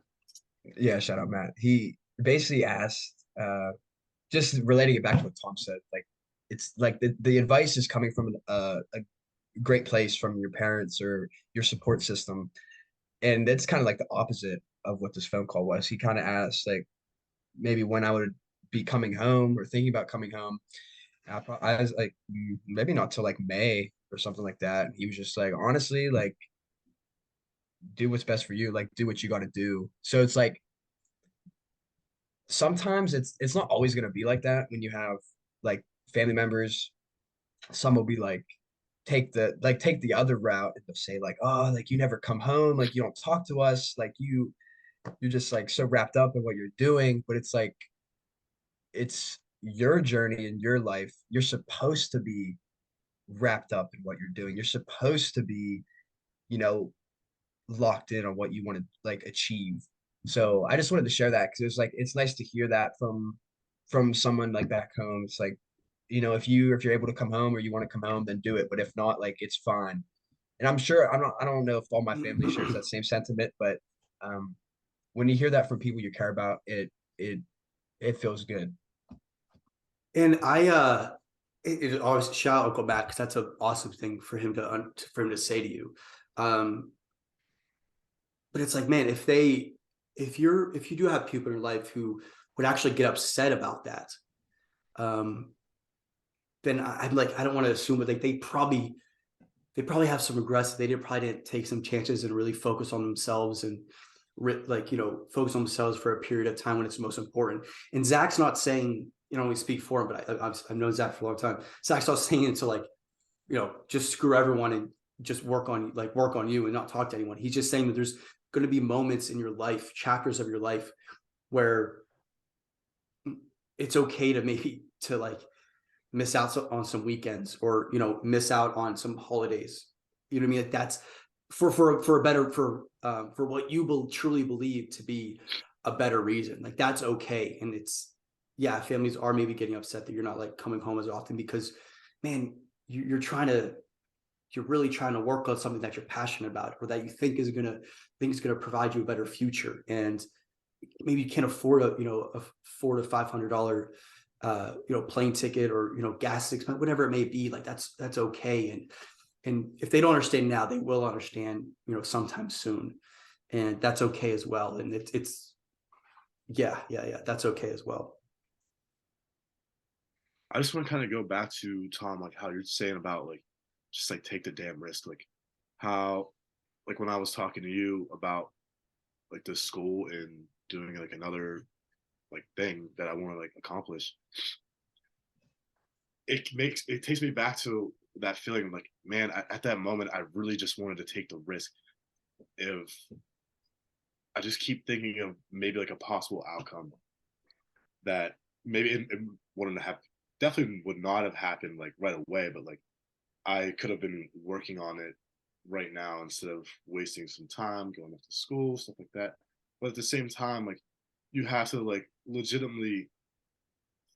yeah, shout out Matt. He basically asked, just relating it back to what Tom said, like it's like the advice is coming from a great place from your parents or your support system, and that's kind of like the opposite of what this phone call was. He kind of asked like maybe when I would be coming home or thinking about coming home. I was like, maybe not till like May or something like that. And he was just like, honestly, like, do what's best for you. Like, do what you got to do. So it's like sometimes it's not always gonna be like that when you have like family members. Some will be like take the other route and they'll say like, oh, like you never come home, like you don't talk to us, like you're just like so wrapped up in what you're doing. But it's like it's your journey in your life. You're supposed to be wrapped up in what you're doing. You're supposed to be, you know, locked in on what you want to like achieve. So I just wanted to share that because it was like it's nice to hear that from someone like back home. It's like, if you're able to come home or you want to come home, then do it. But if not, like it's fine. And I'm sure I don't know if all my family shares that same sentiment, but um, when you hear that from people you care about, it it feels good. And it always shout out, go back, because that's an awesome thing for him to say to you. Um, but it's like, man, if you do have people in your life who would actually get upset about that, um, then I'm like, I don't want to assume, but like they probably have some regrets. They didn't take some chances and really focus on themselves and focus on themselves for a period of time when it's most important. And Zach's not saying, we speak for him, but I've known Zach for a long time. Zach's not saying it to like, just screw everyone and just work on you and not talk to anyone. He's just saying that there's going to be moments in your life, chapters of your life, where it's okay to maybe to like miss out on some weekends, or miss out on some holidays. You know what I mean? Like that's for a better for what you truly believe to be a better reason. Like that's okay. And it's, yeah, families are maybe getting upset that you're not like coming home as often because, man, you're really trying to work on something that you're passionate about, or that you think is gonna provide you a better future. And maybe you can't afford a $400 to $500 plane ticket, or gas expense, whatever it may be. Like that's okay. And if they don't understand now, they will understand sometime soon, and that's okay as well. And it's yeah, that's okay as well. I just want to kind of go back to Tom, like how you're saying about like just like take the damn risk, like how like when I was talking to you about like the school and doing like another like thing that I want to like accomplish, it takes me back to that feeling like, man, at that moment I really just wanted to take the risk. If I just keep thinking of maybe like a possible outcome that maybe it wouldn't have, definitely would not have happened like right away, but like I could have been working on it right now instead of wasting some time going up to school, stuff like that. But at the same time, like you have to like legitimately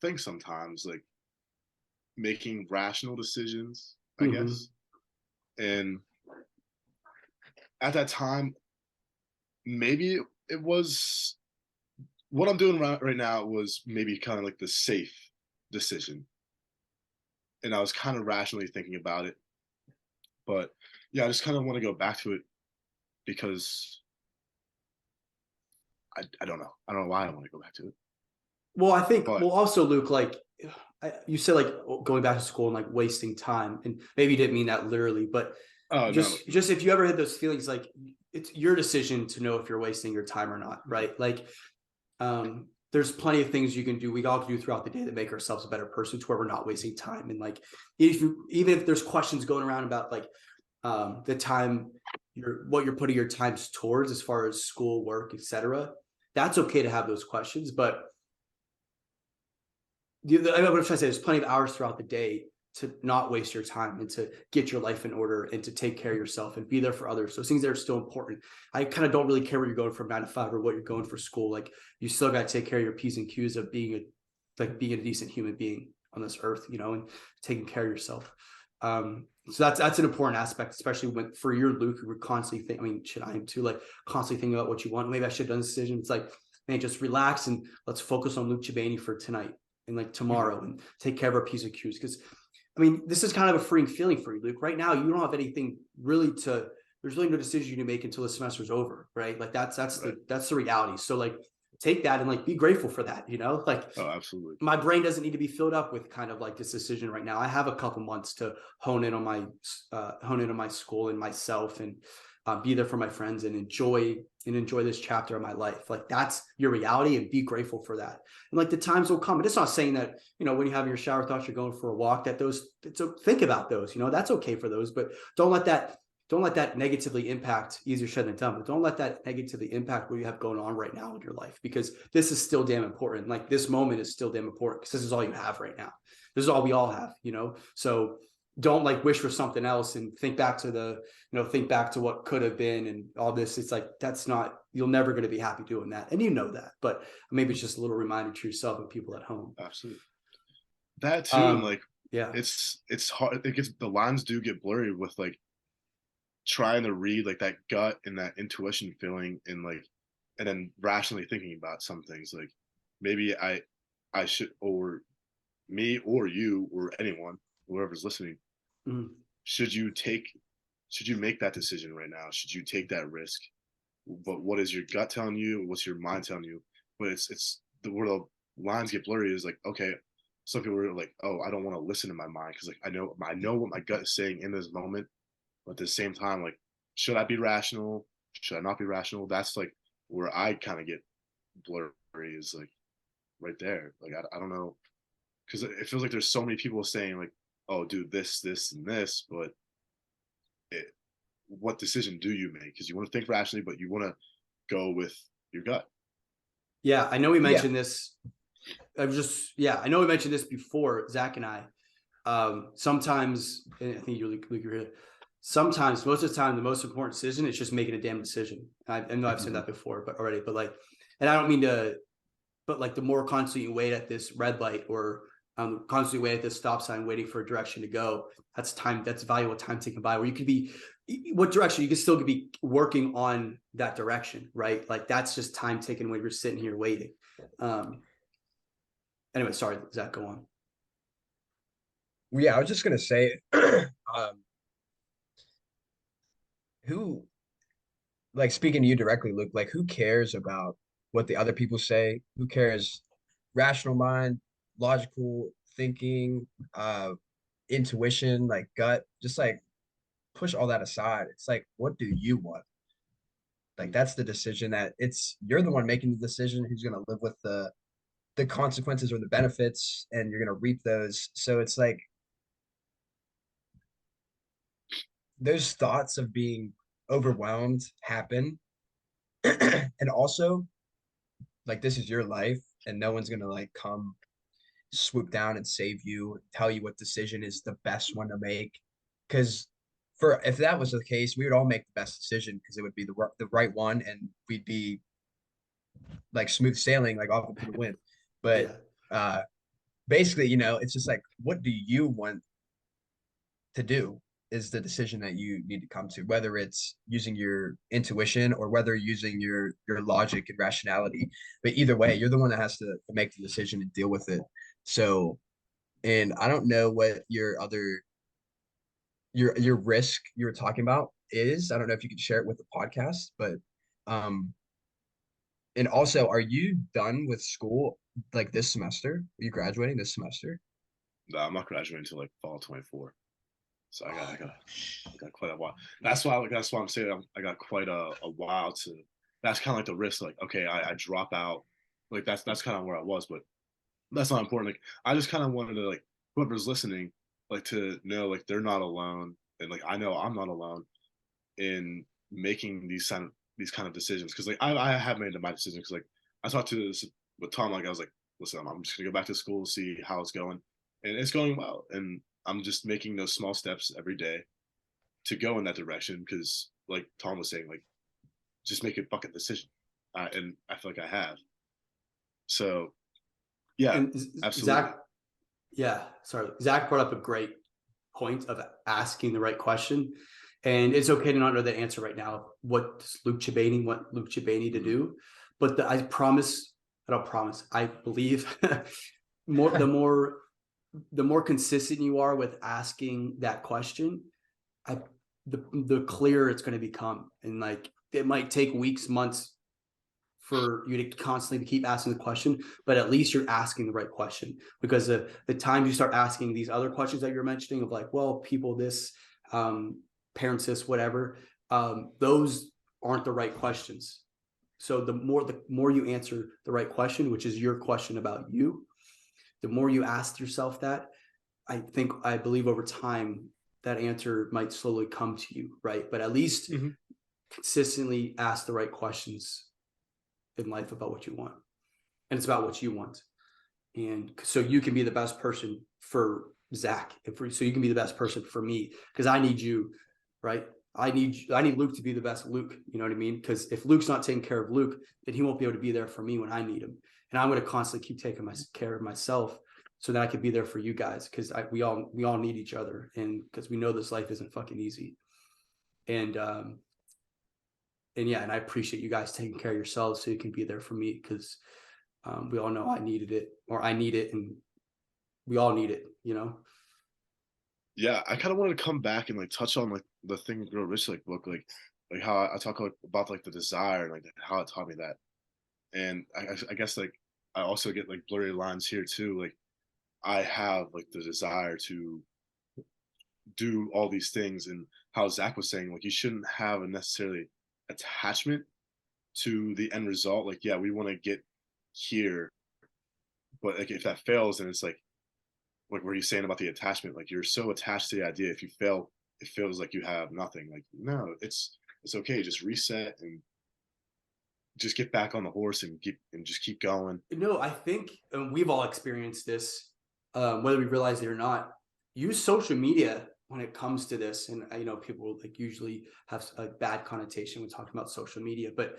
think sometimes, like making rational decisions, I Mm-hmm. guess. And at that time, maybe it was what I'm doing right now was maybe kind of like the safe decision. And I was kind of rationally thinking about it. But yeah, I just kind of want to go back to it because I don't know. I don't know why I want to go back to it. Well, I think, But well, also, Luke, like you said, like going back to school and like wasting time, and maybe you didn't mean that literally, but oh no, just if you ever had those feelings, like it's your decision to know if you're wasting your time or not, right? Like, there's plenty of things you can do. We all can do throughout the day that make ourselves a better person to where we're not wasting time. And like, even if there's questions going around about like the time what you're putting your times towards as far as school, work, etc., that's okay to have those questions. But what I'm trying to say, there's plenty of hours throughout the day to not waste your time and to get your life in order and to take care of yourself and be there for others. Those things that are still important. I kind of don't really care where you're going from 9 to 5 or what you're going for school. Like, you still got to take care of your P's and Q's of being a decent human being on this earth, and taking care of yourself. So that's an important aspect, especially when for your Luke, who were constantly thinking, I mean, shit, I am too, like constantly thinking about what you want. Maybe I should have done this decision. It's like, man, just relax and let's focus on Luke Chibani for tonight and like tomorrow and take care of our P's and Q's. Because I mean, this is kind of a freeing feeling for you, Luke. Right now, you don't have anything really there's really no decision to make until the semester's over, right? Like that's the reality. So like take that and like be grateful for that, like, Oh, absolutely. my brain doesn't need to be filled up with kind of like this decision right now. I have a couple months to hone in on my school and myself, and be there for my friends and enjoy this chapter of my life. Like that's your reality, and be grateful for that. And like the times will come. And it's not saying that, when you have your shower thoughts, you're going for a walk, that think about those, that's okay for those, but don't let that negatively impact, easier said than done, but don't let that negatively impact what you have going on right now in your life, because this is still damn important. Like this moment is still damn important because this is all you have right now. This is all we all have, so don't like wish for something else and think back to what could have been and all this. It's like, you're never going to be happy doing that. And that, but maybe it's just a little reminder to yourself and people at home. Absolutely. That too. And like, yeah, it's hard. The lines do get blurry with like trying to read like that gut and that intuition feeling, and like, and then rationally thinking about some things. Like maybe I should, or me or you or anyone, whoever's listening, should you make that decision right now? Should you take that risk? But what is your gut telling you? What's your mind telling you? But where the lines get blurry is like, okay, some people are like, oh, I don't want to listen to my mind because like I know what my gut is saying in this moment. But at the same time, like, should I be rational? Should I not be rational? That's like where I kind of get blurry, is like right there. Like I don't know, because it feels like there's so many people saying like, oh, do this, and this, but what decision do you make? Because you want to think rationally, but you want to go with your gut. Yeah, I know we Yeah. mentioned this. I know we mentioned this before, Zach and I. Sometimes, and I think you're here. Sometimes, most of the time, the most important decision is just making a damn decision. I know I've said that before, but like, and I don't mean to, but like the more constantly you wait at this red light, or constantly wait at this stop sign, waiting for a direction to go, that's time. That's valuable time taken by. Where you could be, what direction you can still be working on that direction, right? Like that's just time taken when you're sitting here waiting. Anyway, sorry, Zach, go on. Yeah, I was just gonna say, who, like, speaking to you directly, Luke, like, who cares about what the other people say? Who cares? Rational mind, logical thinking, intuition, like gut, just like push all that aside. It's like, what do you want? Like, that's the decision, that you're the one making the decision who's gonna live with the consequences or the benefits, and you're gonna reap those. So it's like those thoughts of being overwhelmed happen. And also, like, this is your life, and no one's gonna like come swoop down and save you, tell you what decision is the best one to make. Because if that was the case, we would all make the best decision because it would be the right one, and we'd be like smooth sailing, like off into the wind. But basically, it's just like, what do you want to do is the decision that you need to come to, whether it's using your intuition or whether using your logic and rationality. But either way, you're the one that has to make the decision and deal with it. So, and I don't know what your risk you were talking about is. I don't know if you could share it with the podcast, but and also, are you done with school like this semester? Are you graduating this semester? No, I'm not graduating until like fall 24. So I got quite a while. That's why I'm saying I got quite a while to. That's kind of like the risk. Like, okay, I drop out Like that's kind of where I was, but that's not important. Like I just kind of wanted to like whoever's listening, like to know like they're not alone, and like I know I'm not alone in making these kind of decisions because like I have made my decision because like I talked to this with Tom, like I was like, listen, I'm just gonna go back to school, see how it's going, and it's going well, and I'm just making those small steps every day to go in that direction because like Tom was saying, like just make a fucking decision, and I feel like I have. So yeah, And absolutely. Zach, yeah, sorry, Zach brought up a great point of asking the right question. And it's okay to not know the answer right now. What does Luke Chibani want Luke Chibani to Mhm. do? But I promise, I don't promise, I believe more the more consistent you are with asking that question, I the clearer it's going to become. And like it might take weeks, months for you to constantly keep asking the question, but at least you're asking the right question. Because the time you start asking these other questions that you're mentioning of like, well, people this, parents this, whatever, those aren't the right questions. So the more you answer the right question, which is your question about you, the more you ask yourself that, I believe over time that answer might slowly come to you, right? But at least Mhm. consistently ask the right questions in life about what you want, and it's about what you want. And so you can be the best person for Zach, so you can be the best person for me, because I need you, right? I need Luke to be the best Luke. You know what I mean? Because if Luke's not taking care of Luke, then he won't be able to be there for me when I need him. And I'm going to constantly keep taking care of myself so that I can be there for you guys, because we all need each other, and because we know this life isn't fucking easy. And and yeah, and I appreciate you guys taking care of yourselves so you can be there for me, because we all know I needed it, or I need it, and we all need it, you know? Yeah, I kind of wanted to come back and like touch on like the Think and Grow Rich like book, like how I talk like, about like the desire and like how it taught me that, and I guess like I also get like blurry lines here too. Like I have like the desire to do all these things, and how Zach was saying like you shouldn't have a necessarily attachment to the end result. Like yeah, we want to get here, but like if that fails, then it's like what are you saying about the attachment? Like you're so attached to the idea. If you fail, it feels like you have nothing. Like no, it's okay. Just reset and just get back on the horse and just keep going. No, I think we've all experienced this, whether we realize it or not. Use social media when it comes to this, and people like usually have a bad connotation when talking about social media, but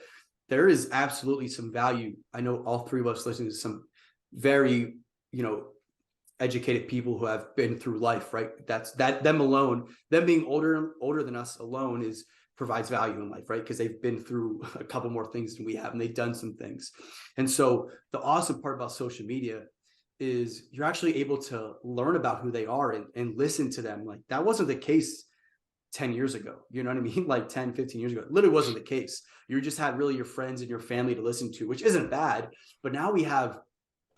there is absolutely some value. I know all three of us listening to some very educated people who have been through life, right? That's them alone, them being older than us alone is provides value in life, right? Because they've been through a couple more things than we have, and they've done some things. And so the awesome part about social media is you're actually able to learn about who they are, and listen to them. Like that wasn't the case 10 years ago. You know what I mean? Like 10, 15 years ago, it literally wasn't the case. You just had really your friends and your family to listen to, which isn't bad. But now we have,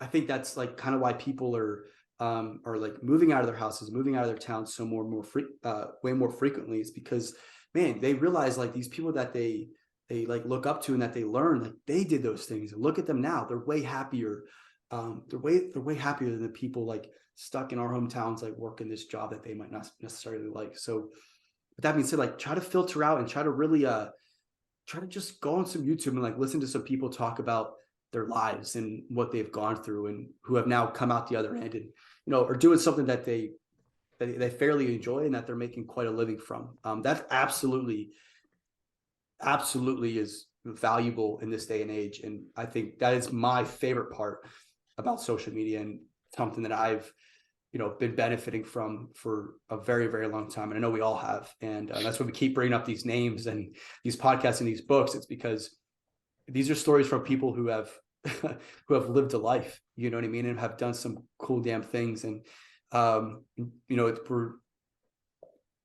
I think that's like kind of why people are like moving out of their houses, moving out of their towns so way more frequently. Is because, man, they realize like these people that they like look up to and that they learn, like they did those things, and look at them now. They're way happier. They're way happier than the people like stuck in our hometowns, like working this job that they might not necessarily like. So with that being said, like try to filter out and try to really try to just go on some YouTube and like listen to some people talk about their lives and what they've gone through, and who have now come out the other end, and are doing something that they fairly enjoy, and that they're making quite a living from. That absolutely is valuable in this day and age, and I think that is my favorite part about social media, and something that I've been benefiting from for a very, very long time. And I know we all have. And that's why we keep bringing up these names and these podcasts and these books. It's because these are stories from people who have who have lived a life, you know what I mean, and have done some cool damn things. And we're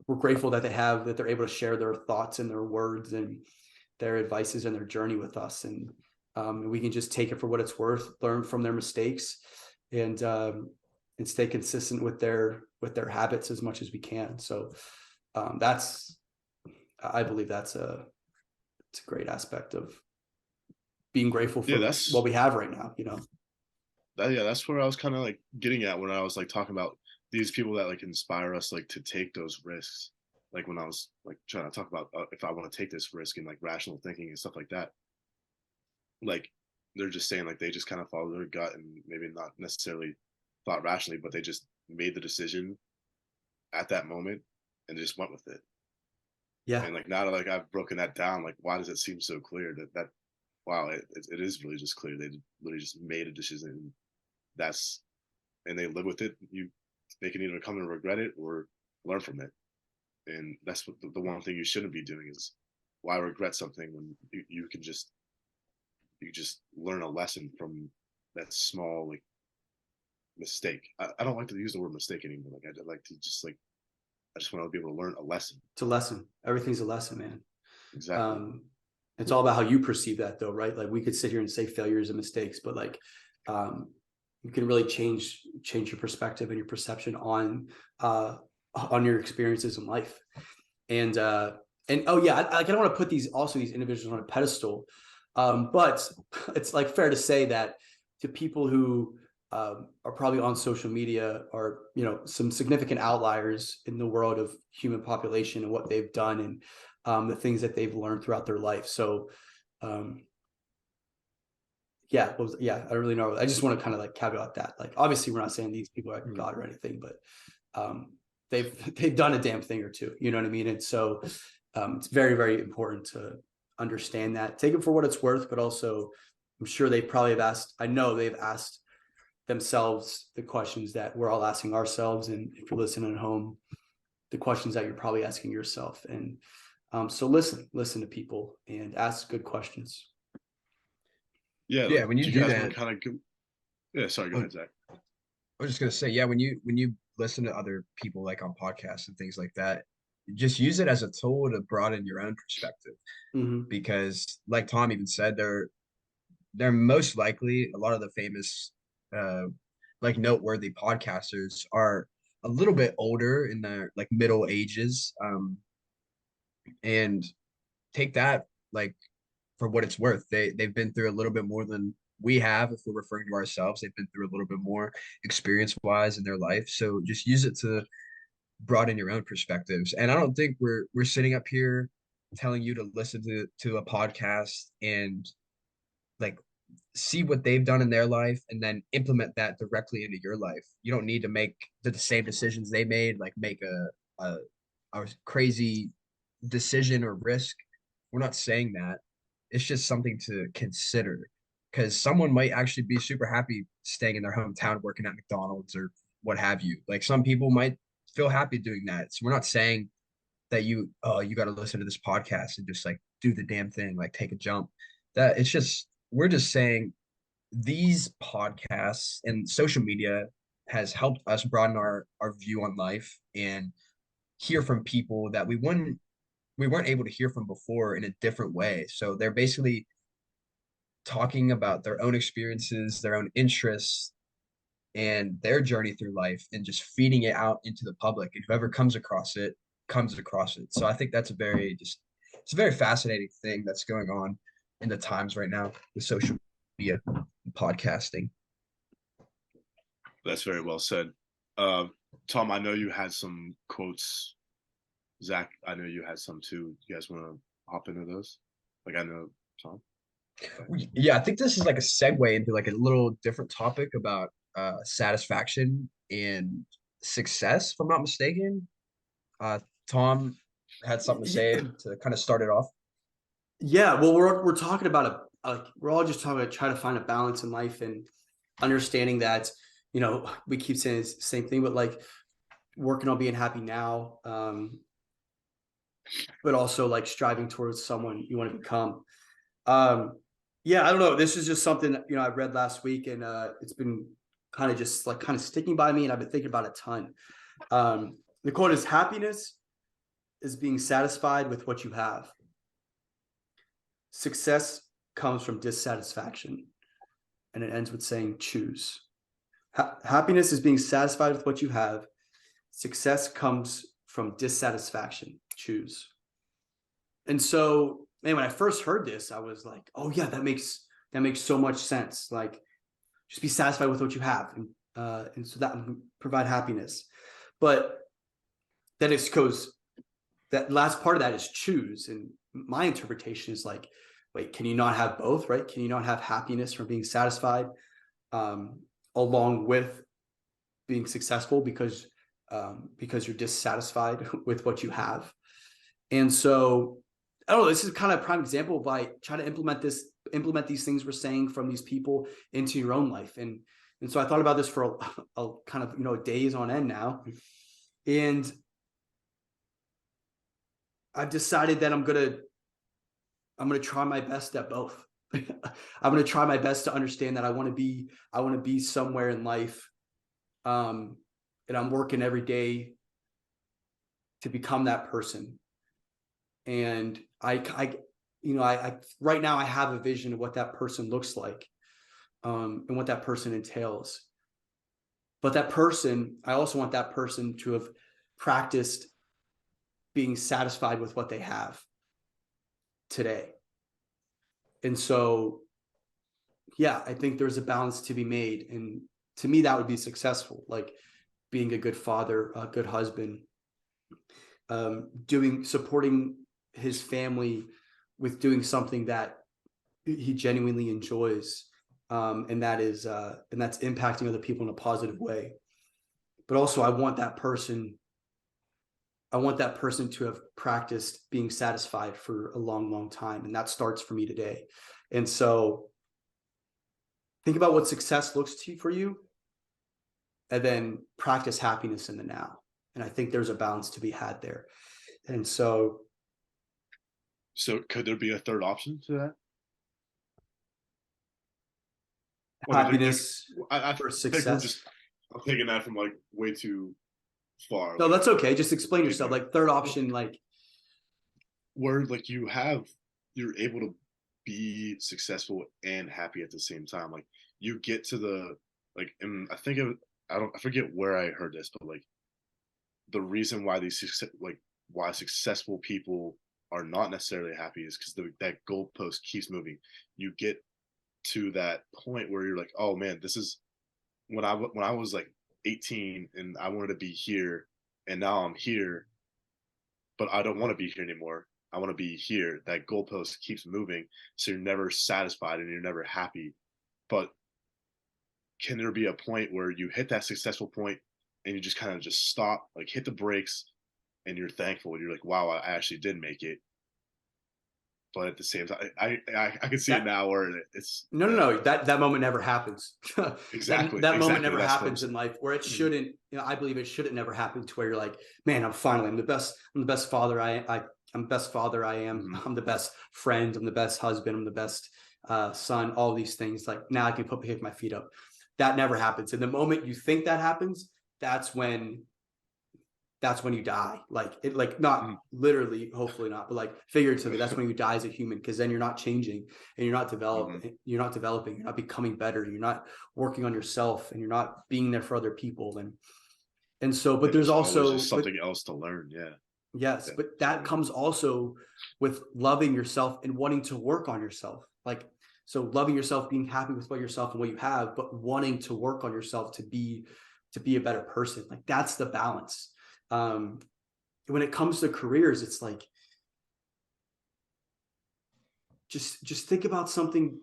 grateful that they're able to share their thoughts and their words and their advices and their journey with us. And we can just take it for what it's worth, learn from their mistakes, and stay consistent with their habits as much as we can. So I believe it's a great aspect of being grateful Yeah, for that's what we have right now, yeah, that's where I was kind of like getting at when I was like talking about these people that like inspire us like to take those risks. Like when I was like trying to talk about if I want to take this risk and like rational thinking and stuff like that. Like they're just saying like they just kind of follow their gut and maybe not necessarily thought rationally, but they just made the decision at that moment and just went with it. Yeah. And like now that like I've broken that down, like why does it seem so clear that wow, it is really just clear. They literally just made a decision. That's and they live with it. They can either come and regret it or learn from it. And that's what the one thing you shouldn't be doing is why regret something when you just learn a lesson from that small like mistake. I don't like to use the word mistake anymore. Like I like to just like I just want to be able to learn a lesson. It's a lesson. Everything's a lesson, man. Exactly. It's all about how you perceive that though, right? Like we could sit here and say failures and mistakes, but like you can really change your perspective and your perception on your experiences in life. And oh yeah, I don't want to put these individuals on a pedestal. But it's like fair to say that to people who are probably on social media are, some significant outliers in the world of human population and what they've done and the things that they've learned throughout their life. So yeah, I don't really know. I just want to kind of like caveat that. Like, obviously, we're not saying these people are God or anything, but they've done a damn thing or two. You know what I mean? And so it's very, very important to understand that. Take it for what it's worth, but also, I'm sure they probably have asked. I know they've asked themselves the questions that we're all asking ourselves, and if you're listening at home, the questions that you're probably asking yourself. And so listen to people and ask good questions. Yeah, Yeah, like, when you do do you guys that, want to kind of yeah, sorry, go ahead, Zach. I was just gonna say, yeah, when you listen to other people like on podcasts and things like that, just use it as a tool to broaden your own perspective. Mm-hmm. Because, like Tom even said, they're most likely a lot of the famous, uh, like noteworthy podcasters are a little bit older in their like middle ages, and take that like for what it's worth. They've been through a little bit more than we have. If we're referring to ourselves, they've been through a little bit more experience wise in their life. So just use it to broaden your own perspectives. And I don't think we're sitting up here telling you to listen to a podcast and like see what they've done in their life and then implement that directly into your life. You don't need to make the same decisions they made, like make a crazy decision or risk. We're not saying that. It's just something to consider because someone might actually be super happy staying in their hometown working at McDonald's or what have you. Like some people might feel happy doing that. So we're not saying that you got to listen to this podcast and just like do the damn thing, like take a jump. That it's just we're just saying these podcasts and social media has helped us broaden our view on life and hear from people that we weren't able to hear from before in a different way. So they're basically talking about their own experiences, their own interests, and their journey through life and just feeding it out into the public. And whoever comes across it comes across it. So I think that's it's a very fascinating thing that's going on in the times right now with social media and podcasting. That's very well said. Tom, I know you had some quotes. Zach, I know you had some too. You guys want to hop into those? Like I know Tom. Yeah, I think this is like a segue into like a little different topic about satisfaction and success, if I'm not mistaken. Uh, Tom had something to say to kind of start it off. Yeah, well, we're talking about we're all just talking about trying to find a balance in life and understanding that, we keep saying it's the same thing, but like working on being happy now, but also like striving towards someone you want to become. Yeah, I don't know. This is just something that, I read last week, and it's been kind of sticking by me, and I've been thinking about it a ton. The quote is, "Happiness is being satisfied with what you have. Success comes from dissatisfaction." And it ends with saying, "Choose." Happiness is being satisfied with what you have. Success comes from dissatisfaction. Choose. And so, man, when I first heard this, I was like, oh yeah, that makes That makes so much sense. Like, just be satisfied with what you have, and so that will provide happiness. But then it goes, that last part of that is choose. And my interpretation is like, wait, can you not have both, right? Can you not have happiness from being satisfied, along with being successful because you're dissatisfied with what you have? And so, I don't know, this is kind of a prime example of like try to implement these things we're saying from these people into your own life. And so I thought about this for a kind of, days on end now. And I've decided that I'm gonna try my best at both. I'm gonna try my best to understand that I want to be somewhere in life, and I'm working every day to become that person. And I right now I have a vision of what that person looks like, and what that person entails. But that person, I also want that person to have practiced being satisfied with what they have today. And so, yeah, I think there's a balance to be made. And to me, that would be successful, like being a good father, a good husband, supporting his family with doing something that he genuinely enjoys, and that's impacting other people in a positive way. But also, I want that person to have practiced being satisfied for a long, long time, and that starts for me today. And so, think about what success looks to for you, and then practice happiness in the now. And I think there's a balance to be had there. And so, could there be a third option to that? happiness I for think we're success. I'm taking that from like way too far. No, Like, that's okay. Just explain yourself. Like, third option, like, where like you're able to be successful and happy at the same time. Like you get to the like, and I forget where I heard this, but like the reason why why successful people are not necessarily happy is because that goalpost keeps moving. You get to that point where you're like, oh man, this is when I was like 18 and I wanted to be here, and now I'm here, but I don't want to be here anymore. I want to be here. That goalpost keeps moving, so you're never satisfied and you're never happy. But can there be a point where you hit that successful point and you just kind of just stop, like hit the brakes, and you're thankful? You're like, wow, I actually did make it. But at the same time, I can see it now where it's no. That moment never happens. that moment never That's what I'm happens in saying. life, where it shouldn't. I believe it shouldn't never happen to where you're like, man, I'm the best. I'm the best father. I'm the best father I am. Mhm. I'm the best friend. I'm the best husband. I'm the best son. All these things. Like, now I can pick my feet up. That never happens. And the moment you think that happens, that's when you die. Like not literally, hopefully not, but like figuratively, that's when you die as a human, because then you're not changing and you're not developing, you're not becoming better, you're not working on yourself, and you're not being there for other people. And so, but And there's there's always also, just something else to learn. Yeah. yes, Yeah. but that comes also with loving yourself and wanting to work on yourself. Like, so loving yourself, being happy with what yourself and what you have, but wanting to work on yourself to be a better person. Like, that's the balance. When it comes to careers, it's like, just think about something.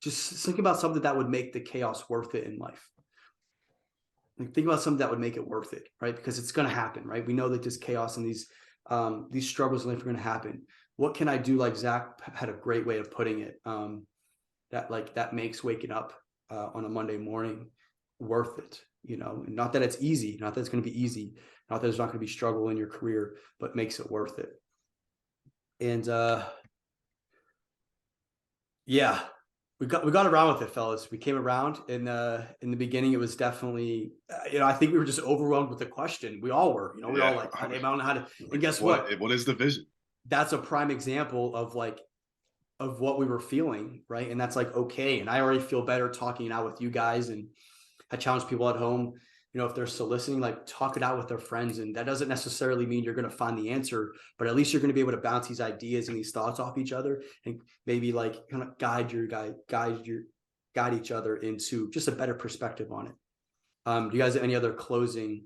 Just think about something that would make the chaos worth it in life. Like, think about something that would make it worth it, right? Because it's going to happen, right? We know that this chaos and these struggles in life are going to happen. What can I do? Like Zach had a great way of putting it. That makes waking up on a Monday morning worth it. And not that it's easy, not that it's going to be easy, not that there's not going to be struggle in your career, but makes it worth it. And yeah, we got around with it, fellas. We came around in the beginning. It was definitely, I think we were just overwhelmed with the question. We all were, we all like, I don't know how to. Like, and guess what? What is the vision? That's a prime example of what we were feeling, right? And that's like, okay. And I already feel better talking it out with you guys, and I challenge people at home, you know, if they're still listening, like talk it out with their friends. And that doesn't necessarily mean you're going to find the answer, but at least you're going to be able to bounce these ideas and these thoughts off each other, and maybe like kind of guide each other into just a better perspective on it. Do you guys have any other closing?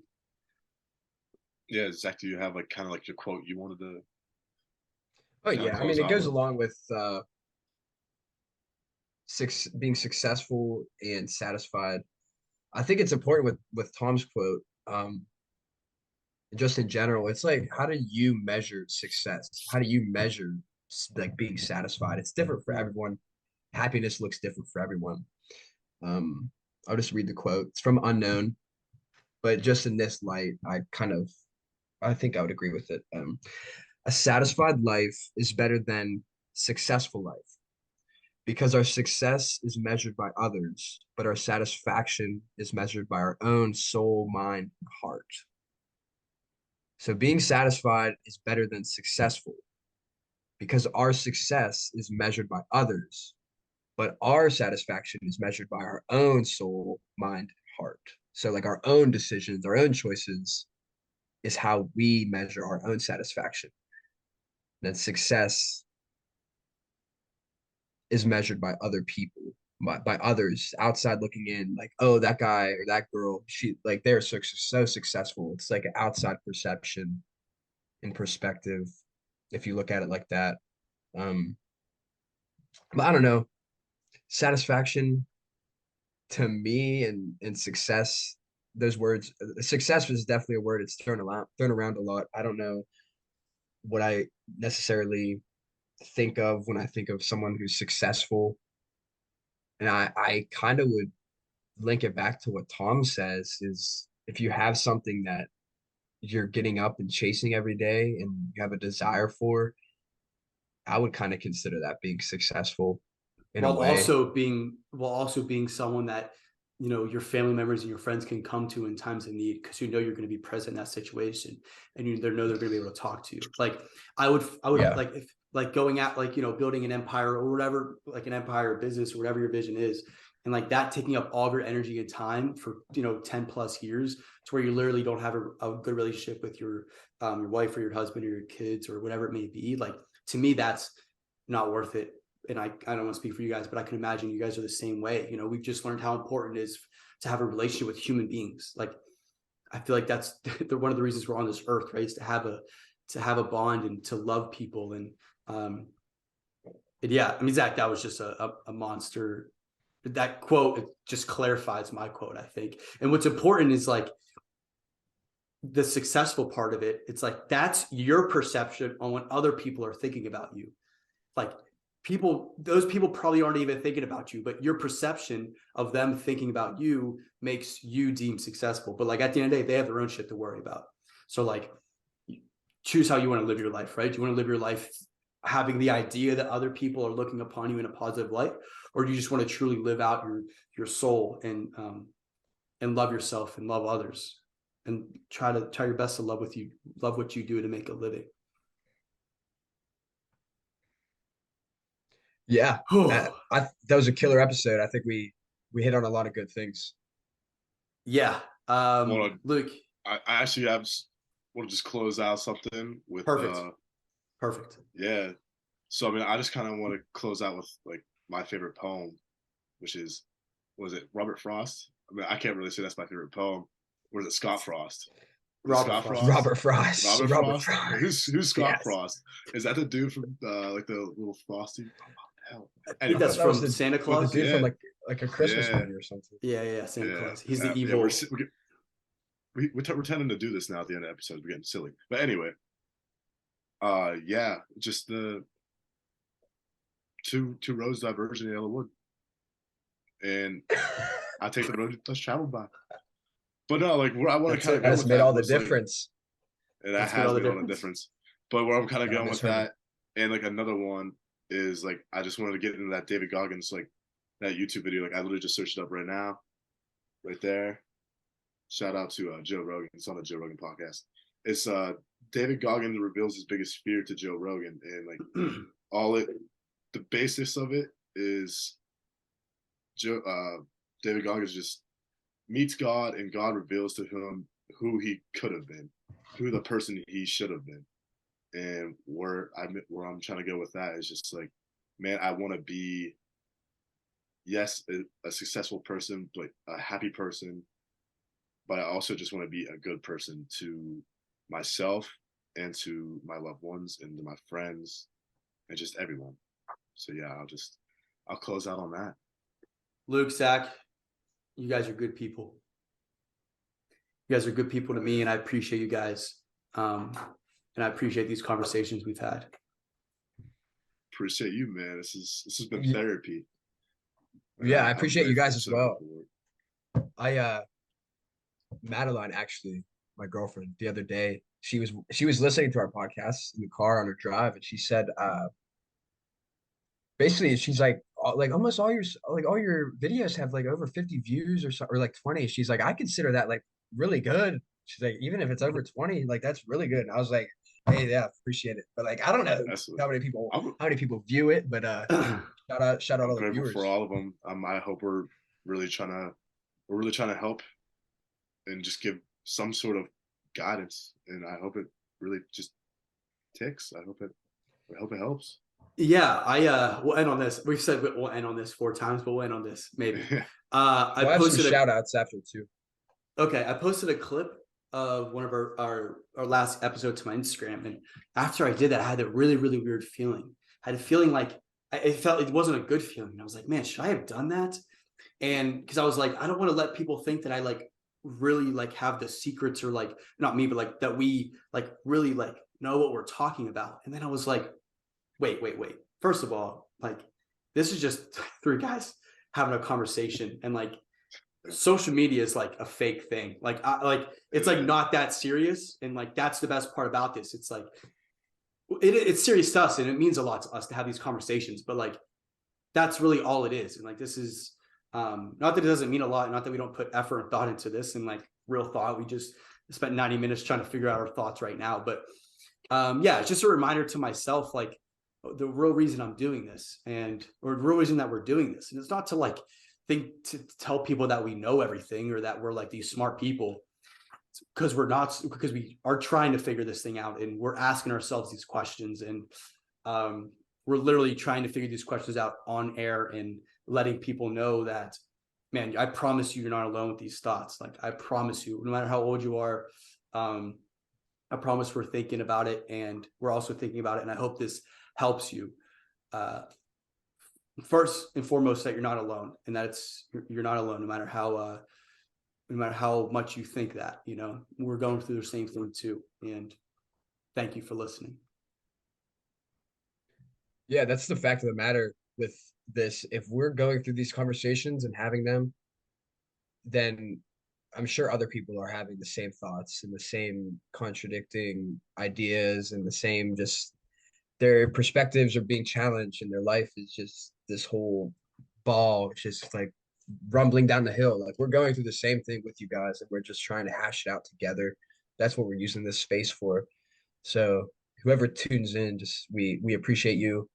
Yeah, Zach, do you have like kind of like your quote you wanted to Oh kind of yeah, I mean close it out goes with? along with being successful and satisfied. I think it's important with Tom's quote. Just in general, it's like, how do you measure success? How do you measure like being satisfied? It's different for everyone. Happiness looks different for everyone. Um, I'll just read the quote. It's from Unknown, but just in this light, I think I would agree with it. A satisfied life is better than successful life because our success is measured by others, but our satisfaction is measured by our own soul, mind, and heart. So being satisfied is better than successful because our success is measured by others, but our satisfaction is measured by our own soul, mind, and heart. So like our own decisions, our own choices is how we measure our own satisfaction. And then success is measured by other people, by others outside looking in, like, oh, that guy or that girl, she like they're so successful. It's like an outside perception and perspective if you look at it like that. Um, but I don't know, satisfaction to me and success, those words, success is definitely a word. It's thrown around a lot. I don't know what I necessarily think of when I think of someone who's successful. And I kind of would link it back to what Tom says is if you have something that you're getting up and chasing every day and you have a desire for, I would kind of consider that being successful in a way. While also being someone that, you know, your family members and your friends can come to in times of need, because you know you're going to be present in that situation, and you know they're going to be able to talk to you. Like I would Yeah. like, if like going at, like, you know, building an empire or whatever, like an empire or business or whatever your vision is, and like that taking up all of your energy and time for, you know, 10 plus years, to where you literally don't have a good relationship with your wife or your husband or your kids or whatever it may be. Like, to me, that's not worth it. And I don't want to speak for you guys, but I can imagine you guys are the same way. You know, we've just learned how important it is to have a relationship with human beings. Like, I feel like that's one of the reasons we're on this earth, right? Is to have a bond and to love people. Um, and yeah, I mean, Zach, that was just a monster. That quote, it just clarifies my quote, I think. And what's important is like the successful part of it. It's like that's your perception on what other people are thinking about you. Like, those people probably aren't even thinking about you, but your perception of them thinking about you makes you deem successful. But like, at the end of the day, they have their own shit to worry about. So like, choose how you want to live your life, right? Do you want to live your life having the idea that other people are looking upon you in a positive light, or do you just want to truly live out your soul and love yourself and love others, and try your best to love what you do to make a living? Yeah. That was a killer episode. I think we hit on a lot of good things. Yeah. Well, Luke, I actually have want to just close out something with perfect. Perfect. yeah. So I mean, I just kind of want to close out with like my favorite poem, which is, was it Robert Frost? I mean, I can't really say that's my favorite poem. Or is it Scott Frost? Is it Robert Scott Frost. Frost? Robert Frost. Robert Robert Frost? Frost. Who's Scott Yes. Frost? Is that the dude from like the little Frosty? Oh, hell. I think I thought Anyway, that's that was from Santa the Claus. dude from yeah, like a Christmas yeah, movie or something. Yeah, Santa yeah, Claus. He's the yeah. We're evil. we're tending to do this now at the end of the episode. We're getting silly, but anyway, yeah, just the two roads diverge in the yellow wood, and I take the road less traveled by. But no, like where I want to That's kind of it, That go has man. with made that all the was like, difference. and that That's made all has the made all the difference. difference. But where I'm kind of God, I going with misheard it. that, and like another one is like I just wanted to get into that David Goggins, like that YouTube video. Like I literally just searched it up right now, right there. Shout out to Joe Rogan. It's on the Joe Rogan podcast. It's David Goggins reveals his biggest fear to Joe Rogan, and like all it, the basis of it is Joe David Goggins just meets God and God reveals to him who he could have been, who the person he should have been. And where I'm trying to go with that is just like, man, I want to be, yes, a successful person, but a happy person, but I also just want to be a good person to myself and to my loved ones and to my friends and just everyone. So yeah, I'll close out on that. Luke, Zach, you guys are good people. You guys are good people to me, and I appreciate you guys. And I appreciate these conversations we've had. Appreciate you, man. This has been Ye- therapy. Yeah, I I'm appreciate you grateful, guys as so well. for I Madeline, actually, my girlfriend, the other day, she was listening to our podcast in the car on her drive, and she said, basically, she's like almost all your videos have like over 50 views or so, or like 20. She's like, I consider that like really good. She's like, even if it's over 20, like that's really good. And I was like, hey, yeah, appreciate it. But like, I don't know that's what I'm, how many people view it, but shout out I'm all the grateful for viewers. all of them. I hope really trying to we're really trying to help and just give some sort of guidance. And I hope it really just ticks. I hope it helps. Yeah, we'll end on this. We've said we'll end on this 4 times, but we'll end on this maybe. I We'll have some posted shout outs after too. I posted a clip of one of our last episode to my Instagram, and after I did that, I had a really really weird feeling. I had a feeling like it felt, it wasn't a good feeling. I was like, man, should I have done that? And because I was like, I don't want to let people think that I like really like have the secrets, or like not me, but like that we like really like know what we're talking about. And then I was like, wait. First of all, like this is just three guys having a conversation, and like social media is like a fake thing. Like it's like not that serious, and like that's the best part about this. It's like it's serious to us, and it means a lot to us to have these conversations. But like that's really all it is. And like this is not that it doesn't mean a lot, not that we don't put effort and thought into this, and like real thought. We just spent 90 minutes trying to figure out our thoughts right now. But yeah, it's just a reminder to myself, like the real reason I'm doing this, and or the real reason that we're doing this. And it's not to like think to tell people that we know everything, or that we're like these smart people, because we're not, because we are trying to figure this thing out, and we're asking ourselves these questions, and we're literally trying to figure these questions out on air, and letting people know that, man, I promise you're not alone with these thoughts. Like I promise you, no matter how old you are, I promise we're thinking about it, and we're also thinking about it. And I hope this helps you. First and foremost, that you're not alone, and that you're not alone, no matter how much you think that, we're going through the same thing too. And thank you for listening. Yeah, that's the fact of the matter with this. If we're going through these conversations and having them, then I'm sure other people are having the same thoughts and the same contradicting ideas and the same, just their perspectives are being challenged, and their life is just this whole ball just like rumbling down the hill. Like we're going through the same thing with you guys, and we're just trying to hash it out together. That's what we're using this space for. So whoever tunes in, just we appreciate you.